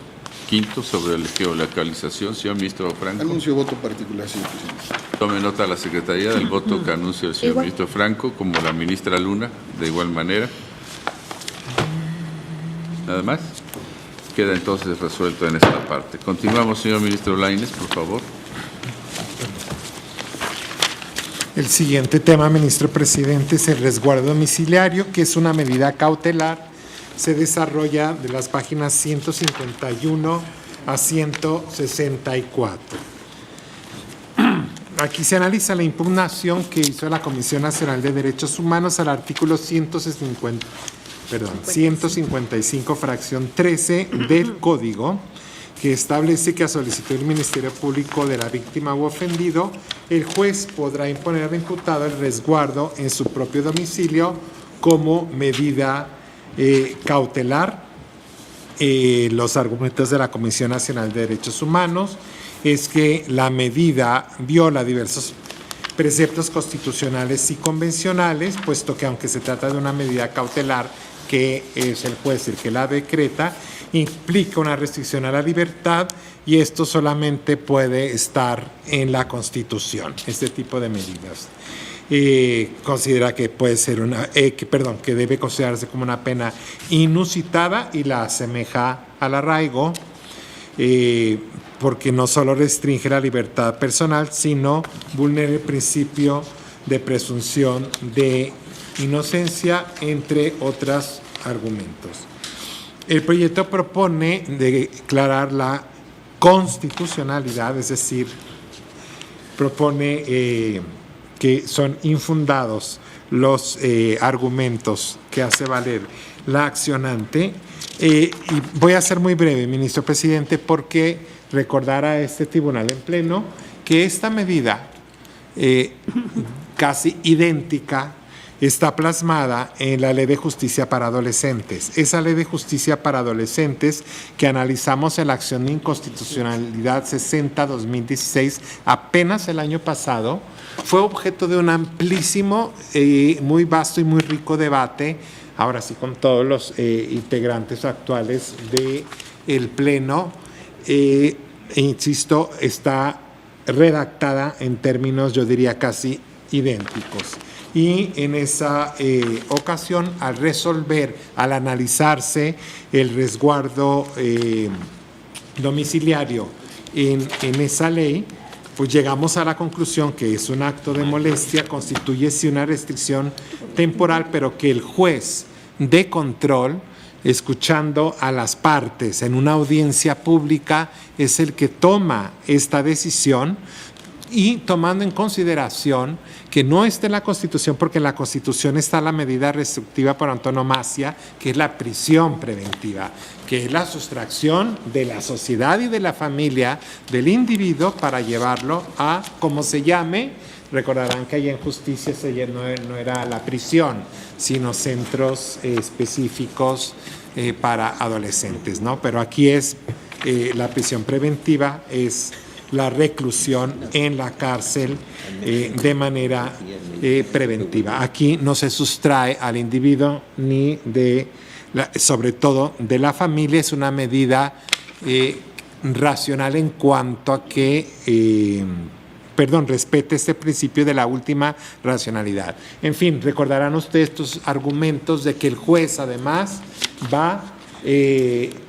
Quinto, sobre la geolocalización. Señor ministro Franco. Anuncio voto particular, señor presidente. Tome nota la Secretaría del voto que anuncia el señor ministro Franco, como la ministra Luna, de igual manera. Nada más. Queda entonces resuelto en esta parte. Continuamos, señor ministro Lainez, por favor. El siguiente tema, ministro presidente, es el resguardo domiciliario, que es una medida cautelar. Se desarrolla de las páginas 151 a 164. Aquí se analiza la impugnación que hizo la Comisión Nacional de Derechos Humanos al artículo 155, fracción 13 del Código, que establece que a solicitud del Ministerio Público de la víctima u ofendido, el juez podrá imponer al imputado el resguardo en su propio domicilio como medida cautelar. Los argumentos de la Comisión Nacional de Derechos Humanos es que la medida viola diversos preceptos constitucionales y convencionales, puesto que aunque se trata de una medida cautelar, que es el juez el que la decreta, implica una restricción a la libertad y esto solamente puede estar en la Constitución, este tipo de medidas. Considera que puede ser que debe considerarse como una pena inusitada y la asemeja al arraigo, porque no solo restringe la libertad personal, sino vulnera el principio de presunción de inocencia, entre otros argumentos. El proyecto propone declarar la constitucionalidad, es decir, propone que son infundados los argumentos que hace valer la accionante. Y voy a ser muy breve, ministro presidente, porque recordar a este tribunal en pleno que esta medida casi idéntica está plasmada en la Ley de Justicia para Adolescentes. Esa Ley de Justicia para Adolescentes que analizamos en la acción de inconstitucionalidad 60-2016 apenas el año pasado, fue objeto de un amplísimo, muy vasto y muy rico debate, ahora sí con todos los integrantes actuales del Pleno. Insisto, está redactada en términos, yo diría, casi idénticos. Y en esa ocasión, al analizarse el resguardo domiciliario en esa ley, pues llegamos a la conclusión que es un acto de molestia, constituye sí una restricción temporal, pero que el juez de control, escuchando a las partes en una audiencia pública, es el que toma esta decisión y tomando en consideración que no está en la Constitución, porque en la Constitución está la medida restrictiva por antonomasia, que es la prisión preventiva, que es la sustracción de la sociedad y de la familia del individuo para llevarlo a, como se llame. Recordarán que allá en justicia no era la prisión, sino centros específicos para adolescentes, ¿no? Pero aquí es la prisión preventiva, es la reclusión en la cárcel de manera preventiva. Aquí no se sustrae al individuo ni sobre todo de la familia, es una medida racional en cuanto a que respete este principio de la última racionalidad. En fin, recordarán ustedes estos argumentos de que el juez además va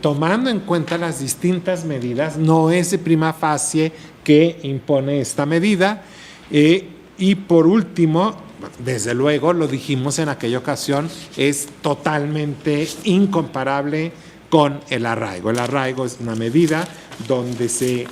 tomando en cuenta las distintas medidas, no es de prima facie que impone esta medida. Y por último, desde luego, lo dijimos en aquella ocasión, es totalmente incomparable con el arraigo. El arraigo es una medida donde se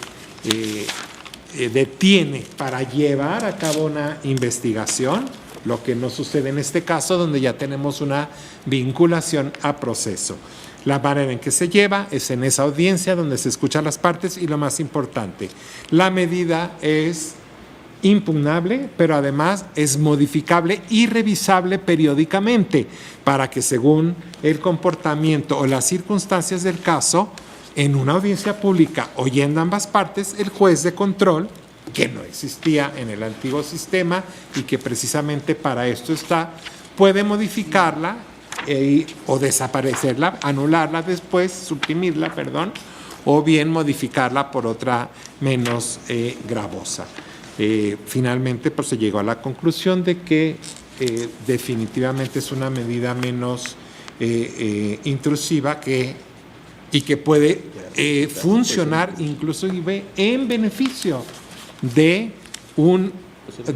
detiene para llevar a cabo una investigación lo que no sucede en este caso, donde ya tenemos una vinculación a proceso. La manera en que se lleva es en esa audiencia donde se escuchan las partes y lo más importante, la medida es impugnable, pero además es modificable y revisable periódicamente para que según el comportamiento o las circunstancias del caso, en una audiencia pública oyendo ambas partes, el juez de control, que no existía en el antiguo sistema y que precisamente para esto está, puede modificarla o desaparecerla, anularla después, suprimirla, perdón, o bien modificarla por otra menos gravosa. Finalmente, pues se llegó a la conclusión de que definitivamente es una medida menos intrusiva y que puede funcionar inclusive en beneficio de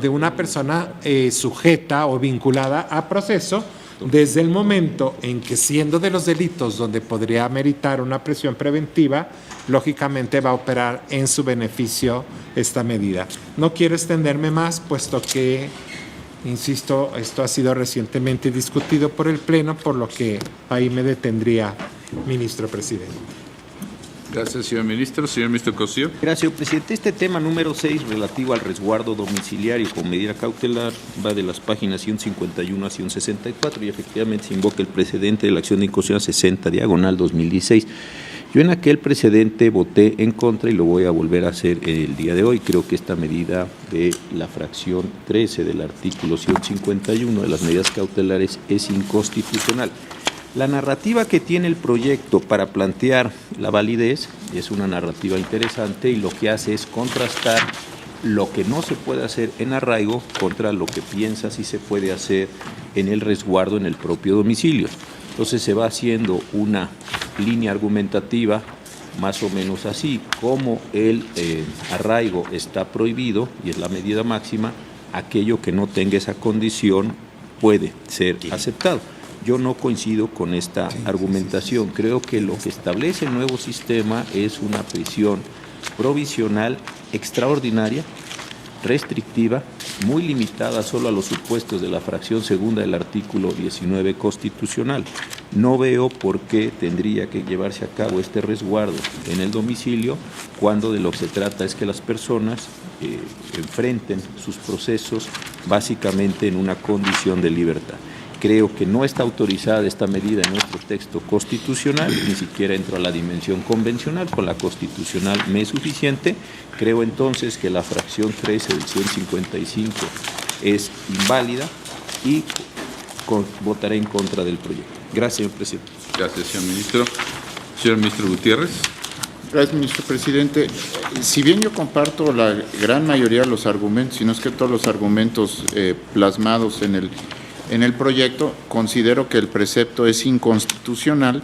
una persona sujeta o vinculada a proceso, desde el momento en que, siendo de los delitos donde podría meritar una prisión preventiva, lógicamente va a operar en su beneficio esta medida. No quiero extenderme más, puesto que, insisto, esto ha sido recientemente discutido por el Pleno, por lo que ahí me detendría, ministro presidente. Gracias, señor ministro. Señor ministro Cosío. Gracias, señor presidente. Este tema número 6, relativo al resguardo domiciliario con medida cautelar, va de las páginas 151 a 164 y efectivamente se invoca el precedente de la acción de inconstitucionalidad 60/2016. Yo en aquel precedente voté en contra y lo voy a volver a hacer el día de hoy. Creo que esta medida de la fracción 13 del artículo 151 de las medidas cautelares es inconstitucional. La narrativa que tiene el proyecto para plantear la validez es una narrativa interesante y lo que hace es contrastar lo que no se puede hacer en arraigo contra lo que piensa si se puede hacer en el resguardo en el propio domicilio. Entonces se va haciendo una línea argumentativa más o menos así, como el arraigo está prohibido y es la medida máxima, aquello que no tenga esa condición puede ser aceptado. Yo no coincido con esta argumentación. Creo que lo que establece el nuevo sistema es una prisión provisional extraordinaria, restrictiva, muy limitada solo a los supuestos de la fracción segunda del artículo 19 constitucional. No veo por qué tendría que llevarse a cabo este resguardo en el domicilio cuando de lo que se trata es que las personas enfrenten sus procesos básicamente en una condición de libertad. Creo que no está autorizada esta medida en nuestro texto constitucional, ni siquiera entro a la dimensión convencional, con la constitucional me es suficiente. Creo entonces que la fracción 13 del 155 es inválida y votaré en contra del proyecto. Gracias, señor presidente. Gracias, señor ministro. Señor ministro Gutiérrez. Gracias, ministro presidente. Si bien yo comparto la gran mayoría de los argumentos, si no es que todos los argumentos plasmados en el proyecto, considero que el precepto es inconstitucional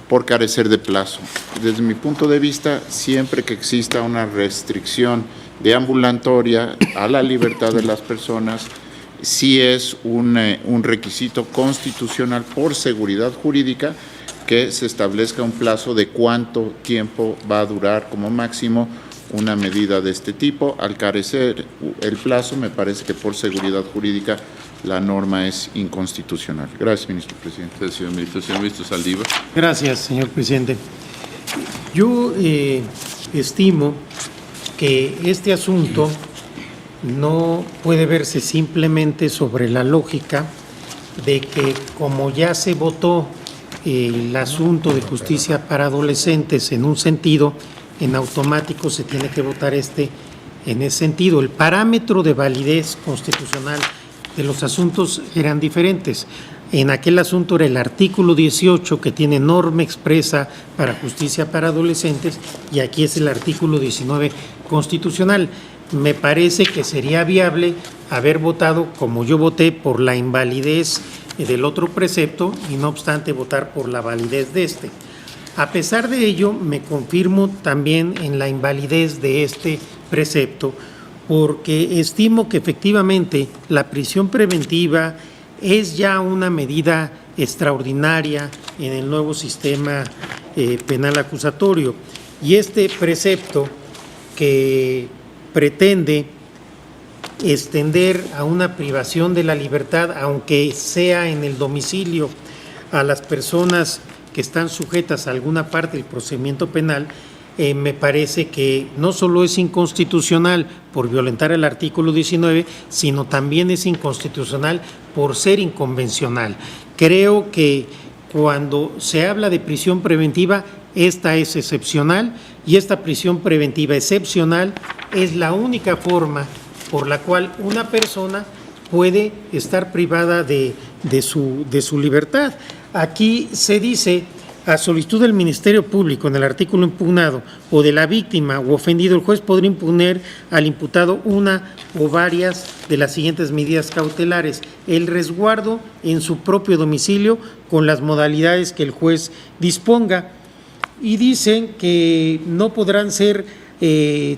por carecer de plazo. Desde mi punto de vista, siempre que exista una restricción de ambulatoria a la libertad de las personas, sí es un requisito constitucional por seguridad jurídica que se establezca un plazo de cuánto tiempo va a durar como máximo una medida de este tipo. Al carecer el plazo, me parece que por seguridad jurídica la norma es inconstitucional. Gracias, ministro presidente. Gracias, señor ministro. Señor ministro Saldívar. Gracias, señor presidente. Yo estimo que este asunto no puede verse simplemente sobre la lógica de que, como ya se votó el asunto de justicia para adolescentes en un sentido, en automático se tiene que votar en ese sentido. El parámetro de validez constitucional de los asuntos eran diferentes. En aquel asunto era el artículo 18, que tiene norma expresa para justicia para adolescentes, y aquí es el artículo 19 constitucional. Me parece que sería viable haber votado, como yo voté, por la invalidez del otro precepto y no obstante votar por la validez de este. A pesar de ello, me confirmo también en la invalidez de este precepto, porque estimo que efectivamente la prisión preventiva es ya una medida extraordinaria en el nuevo sistema penal acusatorio, y este precepto que pretende extender a una privación de la libertad, aunque sea en el domicilio, a las personas que están sujetas a alguna parte del procedimiento penal, me parece que no solo es inconstitucional por violentar el artículo 19, sino también es inconstitucional por ser inconvencional. Creo que cuando se habla de prisión preventiva, esta es excepcional, y esta prisión preventiva excepcional es la única forma por la cual una persona puede estar privada de su libertad. Aquí se dice: a solicitud del Ministerio Público en el artículo impugnado o de la víctima o ofendido, el juez podrá imponer al imputado una o varias de las siguientes medidas cautelares: el resguardo en su propio domicilio con las modalidades que el juez disponga, y dicen que no podrán ser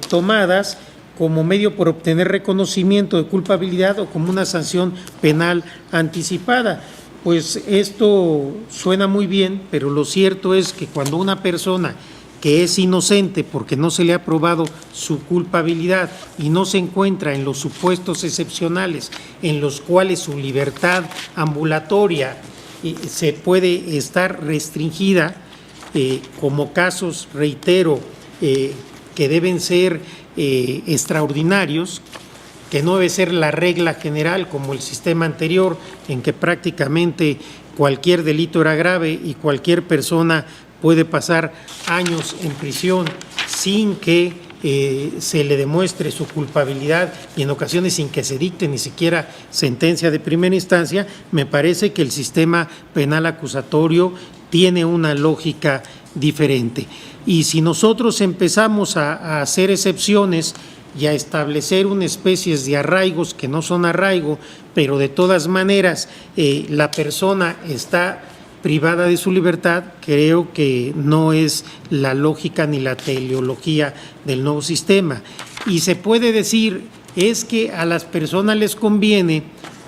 tomadas como medio por obtener reconocimiento de culpabilidad o como una sanción penal anticipada. Pues esto suena muy bien, pero lo cierto es que cuando una persona que es inocente porque no se le ha probado su culpabilidad y no se encuentra en los supuestos excepcionales en los cuales su libertad ambulatoria se puede estar restringida, como casos, reitero, que deben ser extraordinarios, que no debe ser la regla general como el sistema anterior, en que prácticamente cualquier delito era grave y cualquier persona puede pasar años en prisión sin que se le demuestre su culpabilidad y en ocasiones sin que se dicte ni siquiera sentencia de primera instancia. Me parece que el sistema penal acusatorio tiene una lógica diferente. Y si nosotros empezamos a hacer excepciones y a establecer una especie de arraigos que no son arraigo, pero de todas maneras la persona está privada de su libertad, creo que no es la lógica ni la teleología del nuevo sistema. Y se puede decir, es que a las personas les conviene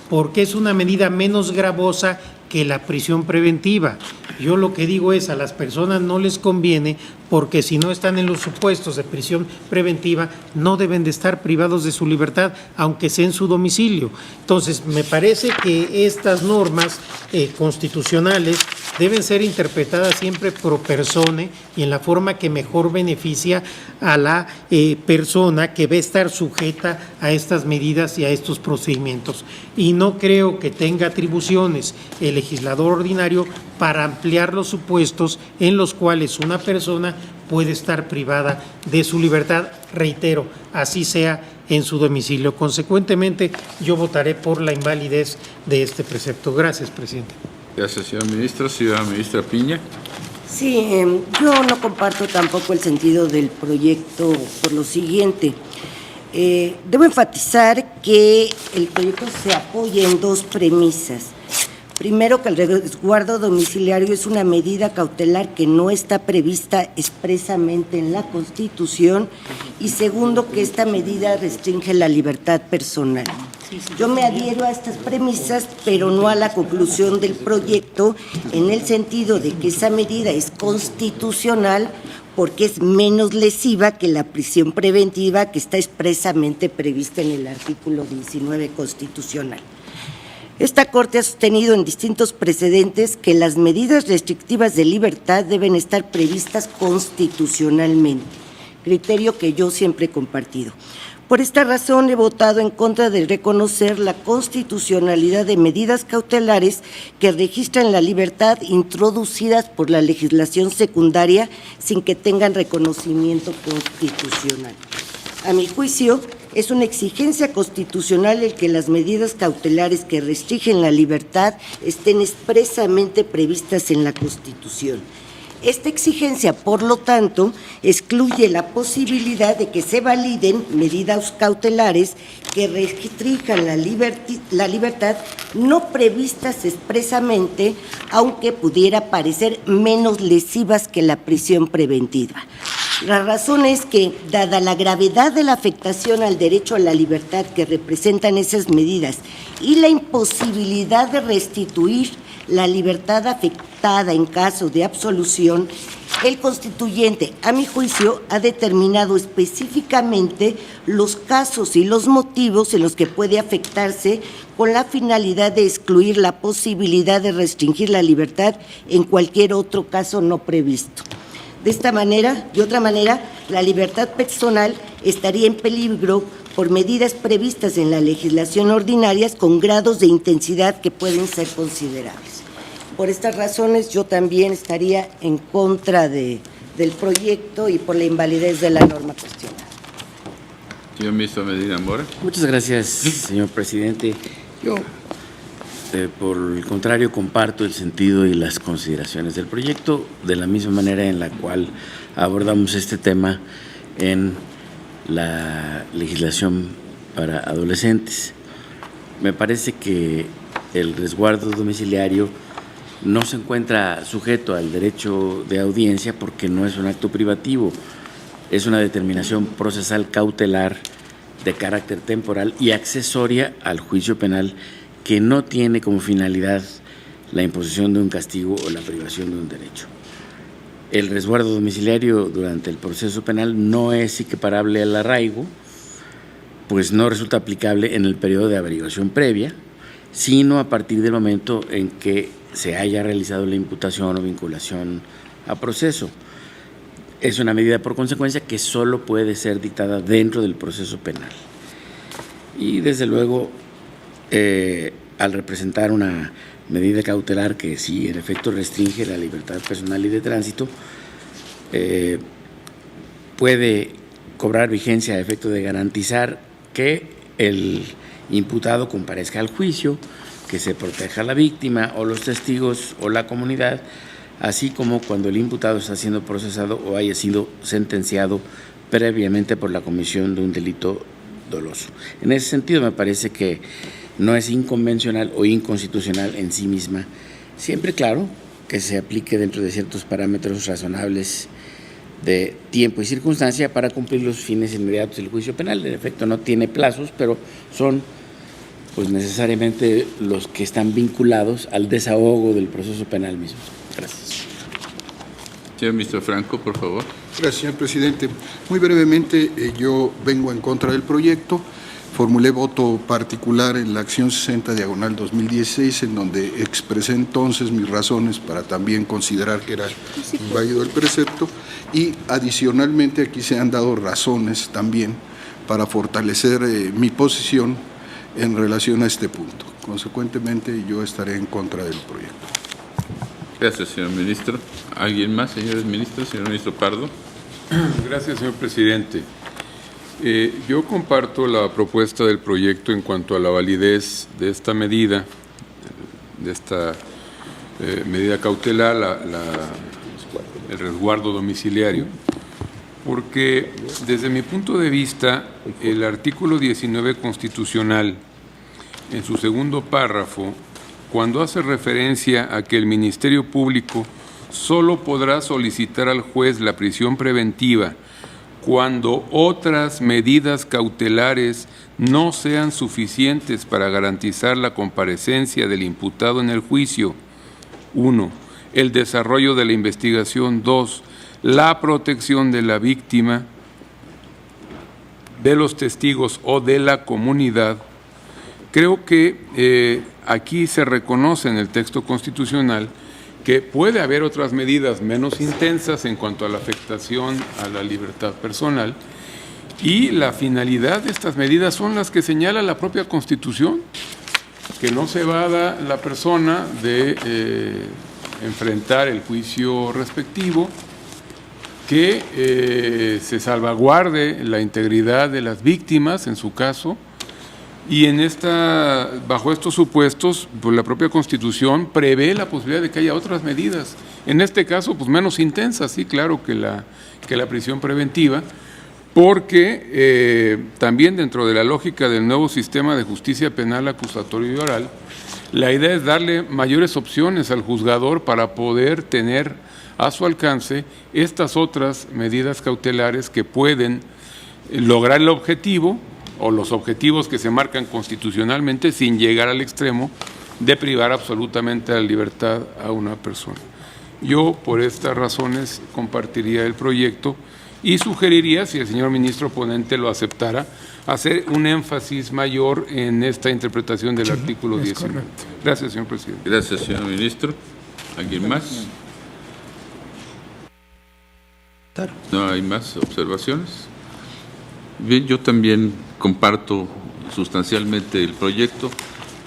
porque es una medida menos gravosa que la prisión preventiva. Yo lo que digo es, a las personas no les conviene porque si no están en los supuestos de prisión preventiva, no deben de estar privados de su libertad, aunque sea en su domicilio. Entonces, me parece que estas normas constitucionales deben ser interpretadas siempre pro persone y en la forma que mejor beneficia a la persona que va a estar sujeta a estas medidas y a estos procedimientos. Y no creo que tenga atribuciones el legislador ordinario para ampliar los supuestos en los cuales una persona puede estar privada de su libertad, reitero, así sea en su domicilio. Consecuentemente, yo votaré por la invalidez de este precepto. Gracias, presidente. Gracias, señor ministro. Señora ministra Piña. Sí, yo no comparto tampoco el sentido del proyecto por lo siguiente. Debo enfatizar que el proyecto se apoya en dos premisas. Primero, que el resguardo domiciliario es una medida cautelar que no está prevista expresamente en la Constitución, y segundo, que esta medida restringe la libertad personal. Yo me adhiero a estas premisas, pero no a la conclusión del proyecto, en el sentido de que esa medida es constitucional porque es menos lesiva que la prisión preventiva que está expresamente prevista en el artículo 19 constitucional. Esta Corte ha sostenido en distintos precedentes que las medidas restrictivas de libertad deben estar previstas constitucionalmente, criterio que yo siempre he compartido. Por esta razón he votado en contra de reconocer la constitucionalidad de medidas cautelares que registran la libertad introducidas por la legislación secundaria sin que tengan reconocimiento constitucional. A mi juicio, es una exigencia constitucional el que las medidas cautelares que restringen la libertad estén expresamente previstas en la Constitución. Esta exigencia, por lo tanto, excluye la posibilidad de que se validen medidas cautelares que restrinjan la libertad no previstas expresamente, aunque pudiera parecer menos lesivas que la prisión preventiva. La razón es que, dada la gravedad de la afectación al derecho a la libertad que representan esas medidas y la imposibilidad de restituir la libertad afectada en caso de absolución, el constituyente, a mi juicio, ha determinado específicamente los casos y los motivos en los que puede afectarse con la finalidad de excluir la posibilidad de restringir la libertad en cualquier otro caso no previsto. De esta manera, de otra manera, la libertad personal estaría en peligro por medidas previstas en la legislación ordinaria con grados de intensidad que pueden ser considerables. Por estas razones, yo también estaría en contra del proyecto y por la invalidez de la norma cuestionada. Señor ministro Medina Mora. Muchas gracias, señor presidente. Yo, por el contrario, comparto el sentido y las consideraciones del proyecto de la misma manera en la cual abordamos este tema en la legislación para adolescentes. Me parece que el resguardo domiciliario no se encuentra sujeto al derecho de audiencia porque no es un acto privativo, es una determinación procesal cautelar de carácter temporal y accesoria al juicio penal que no tiene como finalidad la imposición de un castigo o la privación de un derecho. El resguardo domiciliario durante el proceso penal no es equiparable al arraigo, pues no resulta aplicable en el periodo de averiguación previa, sino a partir del momento en que se haya realizado la imputación o vinculación a proceso. Es una medida por consecuencia que solo puede ser dictada dentro del proceso penal. Y desde luego, al representar una medida cautelar que sí en efecto restringe la libertad personal y de tránsito, puede cobrar vigencia a efecto de garantizar que el imputado comparezca al juicio, que se proteja a la víctima o los testigos o la comunidad, así como cuando el imputado está siendo procesado o haya sido sentenciado previamente por la comisión de un delito doloso. En ese sentido, me parece que no es inconvencional o inconstitucional en sí misma, siempre claro que se aplique dentro de ciertos parámetros razonables de tiempo y circunstancia para cumplir los fines inmediatos del juicio penal. En efecto, no tiene plazos, pero son pues necesariamente los que están vinculados al desahogo del proceso penal mismo. Gracias. Señor ministro Franco, por favor. Gracias, señor presidente. Muy brevemente, yo vengo en contra del proyecto. Formulé voto particular en la acción 60/2016, en donde expresé entonces mis razones para también considerar que era inválido el precepto, y adicionalmente aquí se han dado razones también para fortalecer mi posición en relación a este punto. Consecuentemente, yo estaré en contra del proyecto. Gracias, señor ministro. ¿Alguien más, señores ministros? Señor ministro Pardo. Gracias, señor presidente. Yo comparto la propuesta del proyecto en cuanto a la validez de esta medida, medida cautelar, el resguardo domiciliario, porque desde mi punto de vista, el artículo 19 constitucional, en su segundo párrafo, cuando hace referencia a que el Ministerio Público solo podrá solicitar al juez la prisión preventiva cuando otras medidas cautelares no sean suficientes para garantizar la comparecencia del imputado en el juicio. 1. El desarrollo de la investigación. 2. La protección de la víctima, de los testigos o de la comunidad. Creo que aquí se reconoce en el texto constitucional que puede haber otras medidas menos intensas en cuanto a la afectación a la libertad personal, y la finalidad de estas medidas son las que señala la propia Constitución, que no se evada la persona de enfrentar el juicio respectivo, que se salvaguarde la integridad de las víctimas en su caso. Y bajo estos supuestos, pues la propia Constitución prevé la posibilidad de que haya otras medidas. En este caso, pues menos intensas, sí, claro, que la prisión preventiva, porque también dentro de la lógica del nuevo sistema de justicia penal acusatorio y oral, la idea es darle mayores opciones al juzgador para poder tener a su alcance estas otras medidas cautelares que pueden lograr el objetivo o los objetivos que se marcan constitucionalmente sin llegar al extremo de privar absolutamente la libertad a una persona. Yo, por estas razones, compartiría el proyecto y sugeriría, si el señor ministro ponente lo aceptara, hacer un énfasis mayor en esta interpretación del artículo 19. Correcto. Gracias, señor presidente. Gracias, señor ministro. ¿Alguien más? ¿No hay más observaciones? Bien, yo también comparto sustancialmente el proyecto.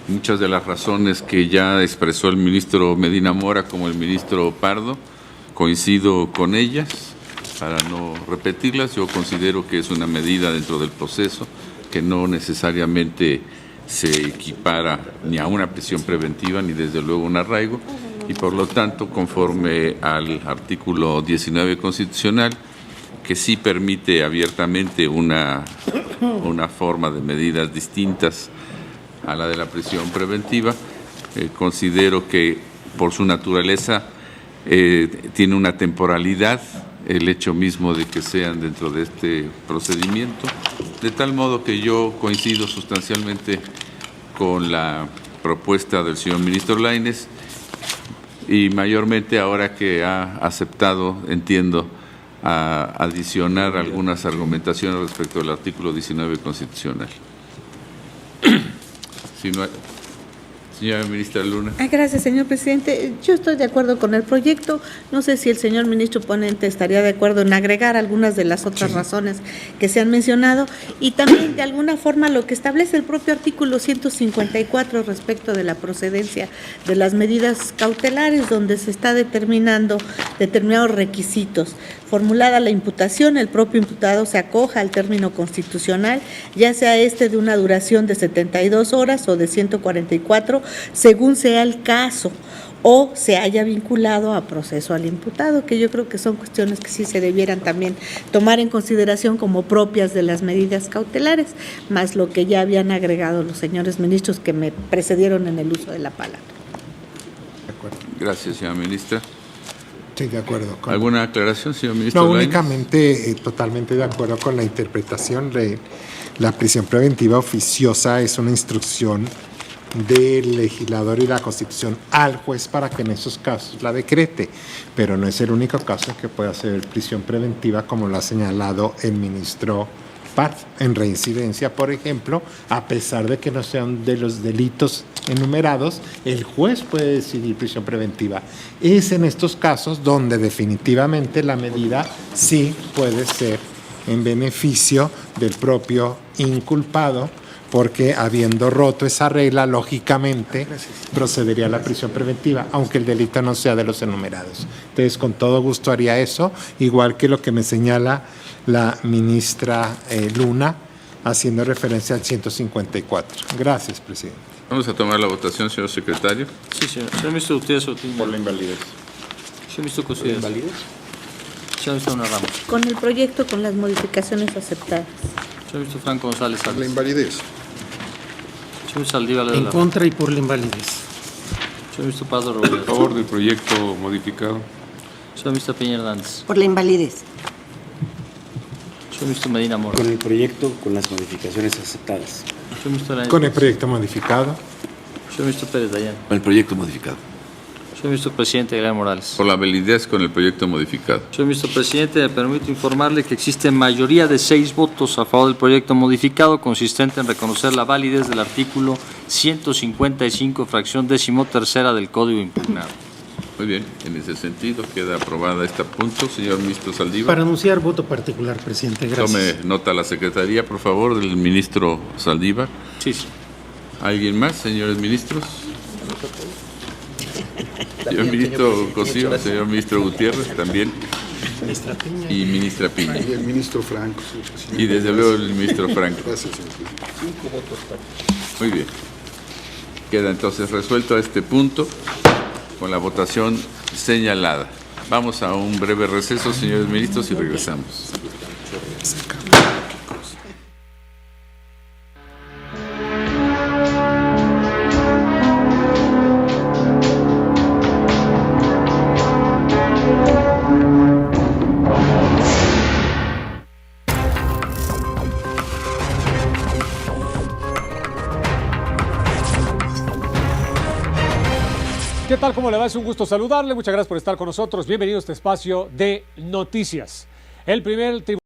Muchas de las razones que ya expresó el ministro Medina Mora como el ministro Pardo, coincido con ellas. Para no repetirlas, yo considero que es una medida dentro del proceso que no necesariamente se equipara ni a una prisión preventiva ni desde luego un arraigo, y por lo tanto, conforme al artículo 19 constitucional, que sí permite abiertamente una forma de medidas distintas a la de la prisión preventiva, considero que por su naturaleza tiene una temporalidad el hecho mismo de que sean dentro de este procedimiento, de tal modo que yo coincido sustancialmente con la propuesta del señor ministro Lainez, y mayormente ahora que ha aceptado, entiendo, a adicionar algunas argumentaciones respecto al artículo 19 constitucional. Si no hay, señora ministra Luna. Gracias, señor presidente. Yo estoy de acuerdo con el proyecto. No sé si el señor ministro ponente estaría de acuerdo en agregar algunas de las otras razones que se han mencionado, y también de alguna forma lo que establece el propio artículo 154 respecto de la procedencia de las medidas cautelares, donde se está determinando determinados requisitos. Formulada la imputación, el propio imputado se acoja al término constitucional, ya sea de una duración de 72 horas o de 144, según sea el caso, o se haya vinculado a proceso al imputado, que yo creo que son cuestiones que sí se debieran también tomar en consideración como propias de las medidas cautelares, más lo que ya habían agregado los señores ministros que me precedieron en el uso de la palabra. De acuerdo. Gracias, señora ministra. Sí, de acuerdo. ¿Alguna aclaración, señor ministro? No, únicamente totalmente de acuerdo con la interpretación de la prisión preventiva oficiosa. Es una instrucción del legislador y la Constitución al juez para que en esos casos la decrete, pero no es el único caso en que puede hacer prisión preventiva, como lo ha señalado el ministro Pardo. En reincidencia, por ejemplo, a pesar de que no sean de los delitos enumerados, el juez puede decidir prisión preventiva. Es en estos casos donde definitivamente la medida sí puede ser en beneficio del propio inculpado, porque habiendo roto esa regla, lógicamente procedería a la prisión preventiva, aunque el delito no sea de los enumerados. Entonces, con todo gusto haría eso, igual que lo que me señala la ministra Luna, haciendo referencia al 154. Gracias, presidente. Vamos a tomar la votación, señor secretario. Sí, señor. Señor ministro, usted Por la invalidez. Señor ministro, ¿considera invalidez? Señor ministro Una Ramos. Con el proyecto, con las modificaciones aceptadas. Señor ministro Franco González Por la Álvarez. invalidez. Señor ministro Saldívar En contra y por la invalidez. Señor ministro Pardo Rebolledo. A favor del proyecto modificado. Señor ministro Peña Hernández. Por la invalidez. Señor ministro Medina Mora. Con el proyecto, con las modificaciones aceptadas. Señor ministro Lainez. Con el proyecto modificado. Señor ministro Pérez Dayán. Con el proyecto modificado. Señor ministro presidente Guillermo Morales. Por la validez con el proyecto modificado. Señor ministro presidente, me permito informarle que existe mayoría de 6 votos a favor del proyecto modificado, consistente en reconocer la validez del artículo 155, fracción 13ª del Código impugnado. Muy bien, en ese sentido queda aprobada este punto. Señor ministro Saldívar. Para anunciar voto particular, presidente. Gracias. Tome nota la secretaría, por favor, del ministro Saldívar. Sí, sí. ¿Alguien más, señores ministros? Señor ministro Cosío, señor ministro Gutiérrez, también. Y ministra Piña. Y el ministro Franco. Y desde luego el ministro Franco. Gracias, señor presidente. Muy bien. Queda entonces resuelto este punto con la votación señalada. Vamos a un breve receso, señores ministros, y regresamos. ¿Qué tal? ¿Cómo le va? Es un gusto saludarle. Muchas gracias por estar con nosotros. Bienvenido a este espacio de noticias. El primer tribunal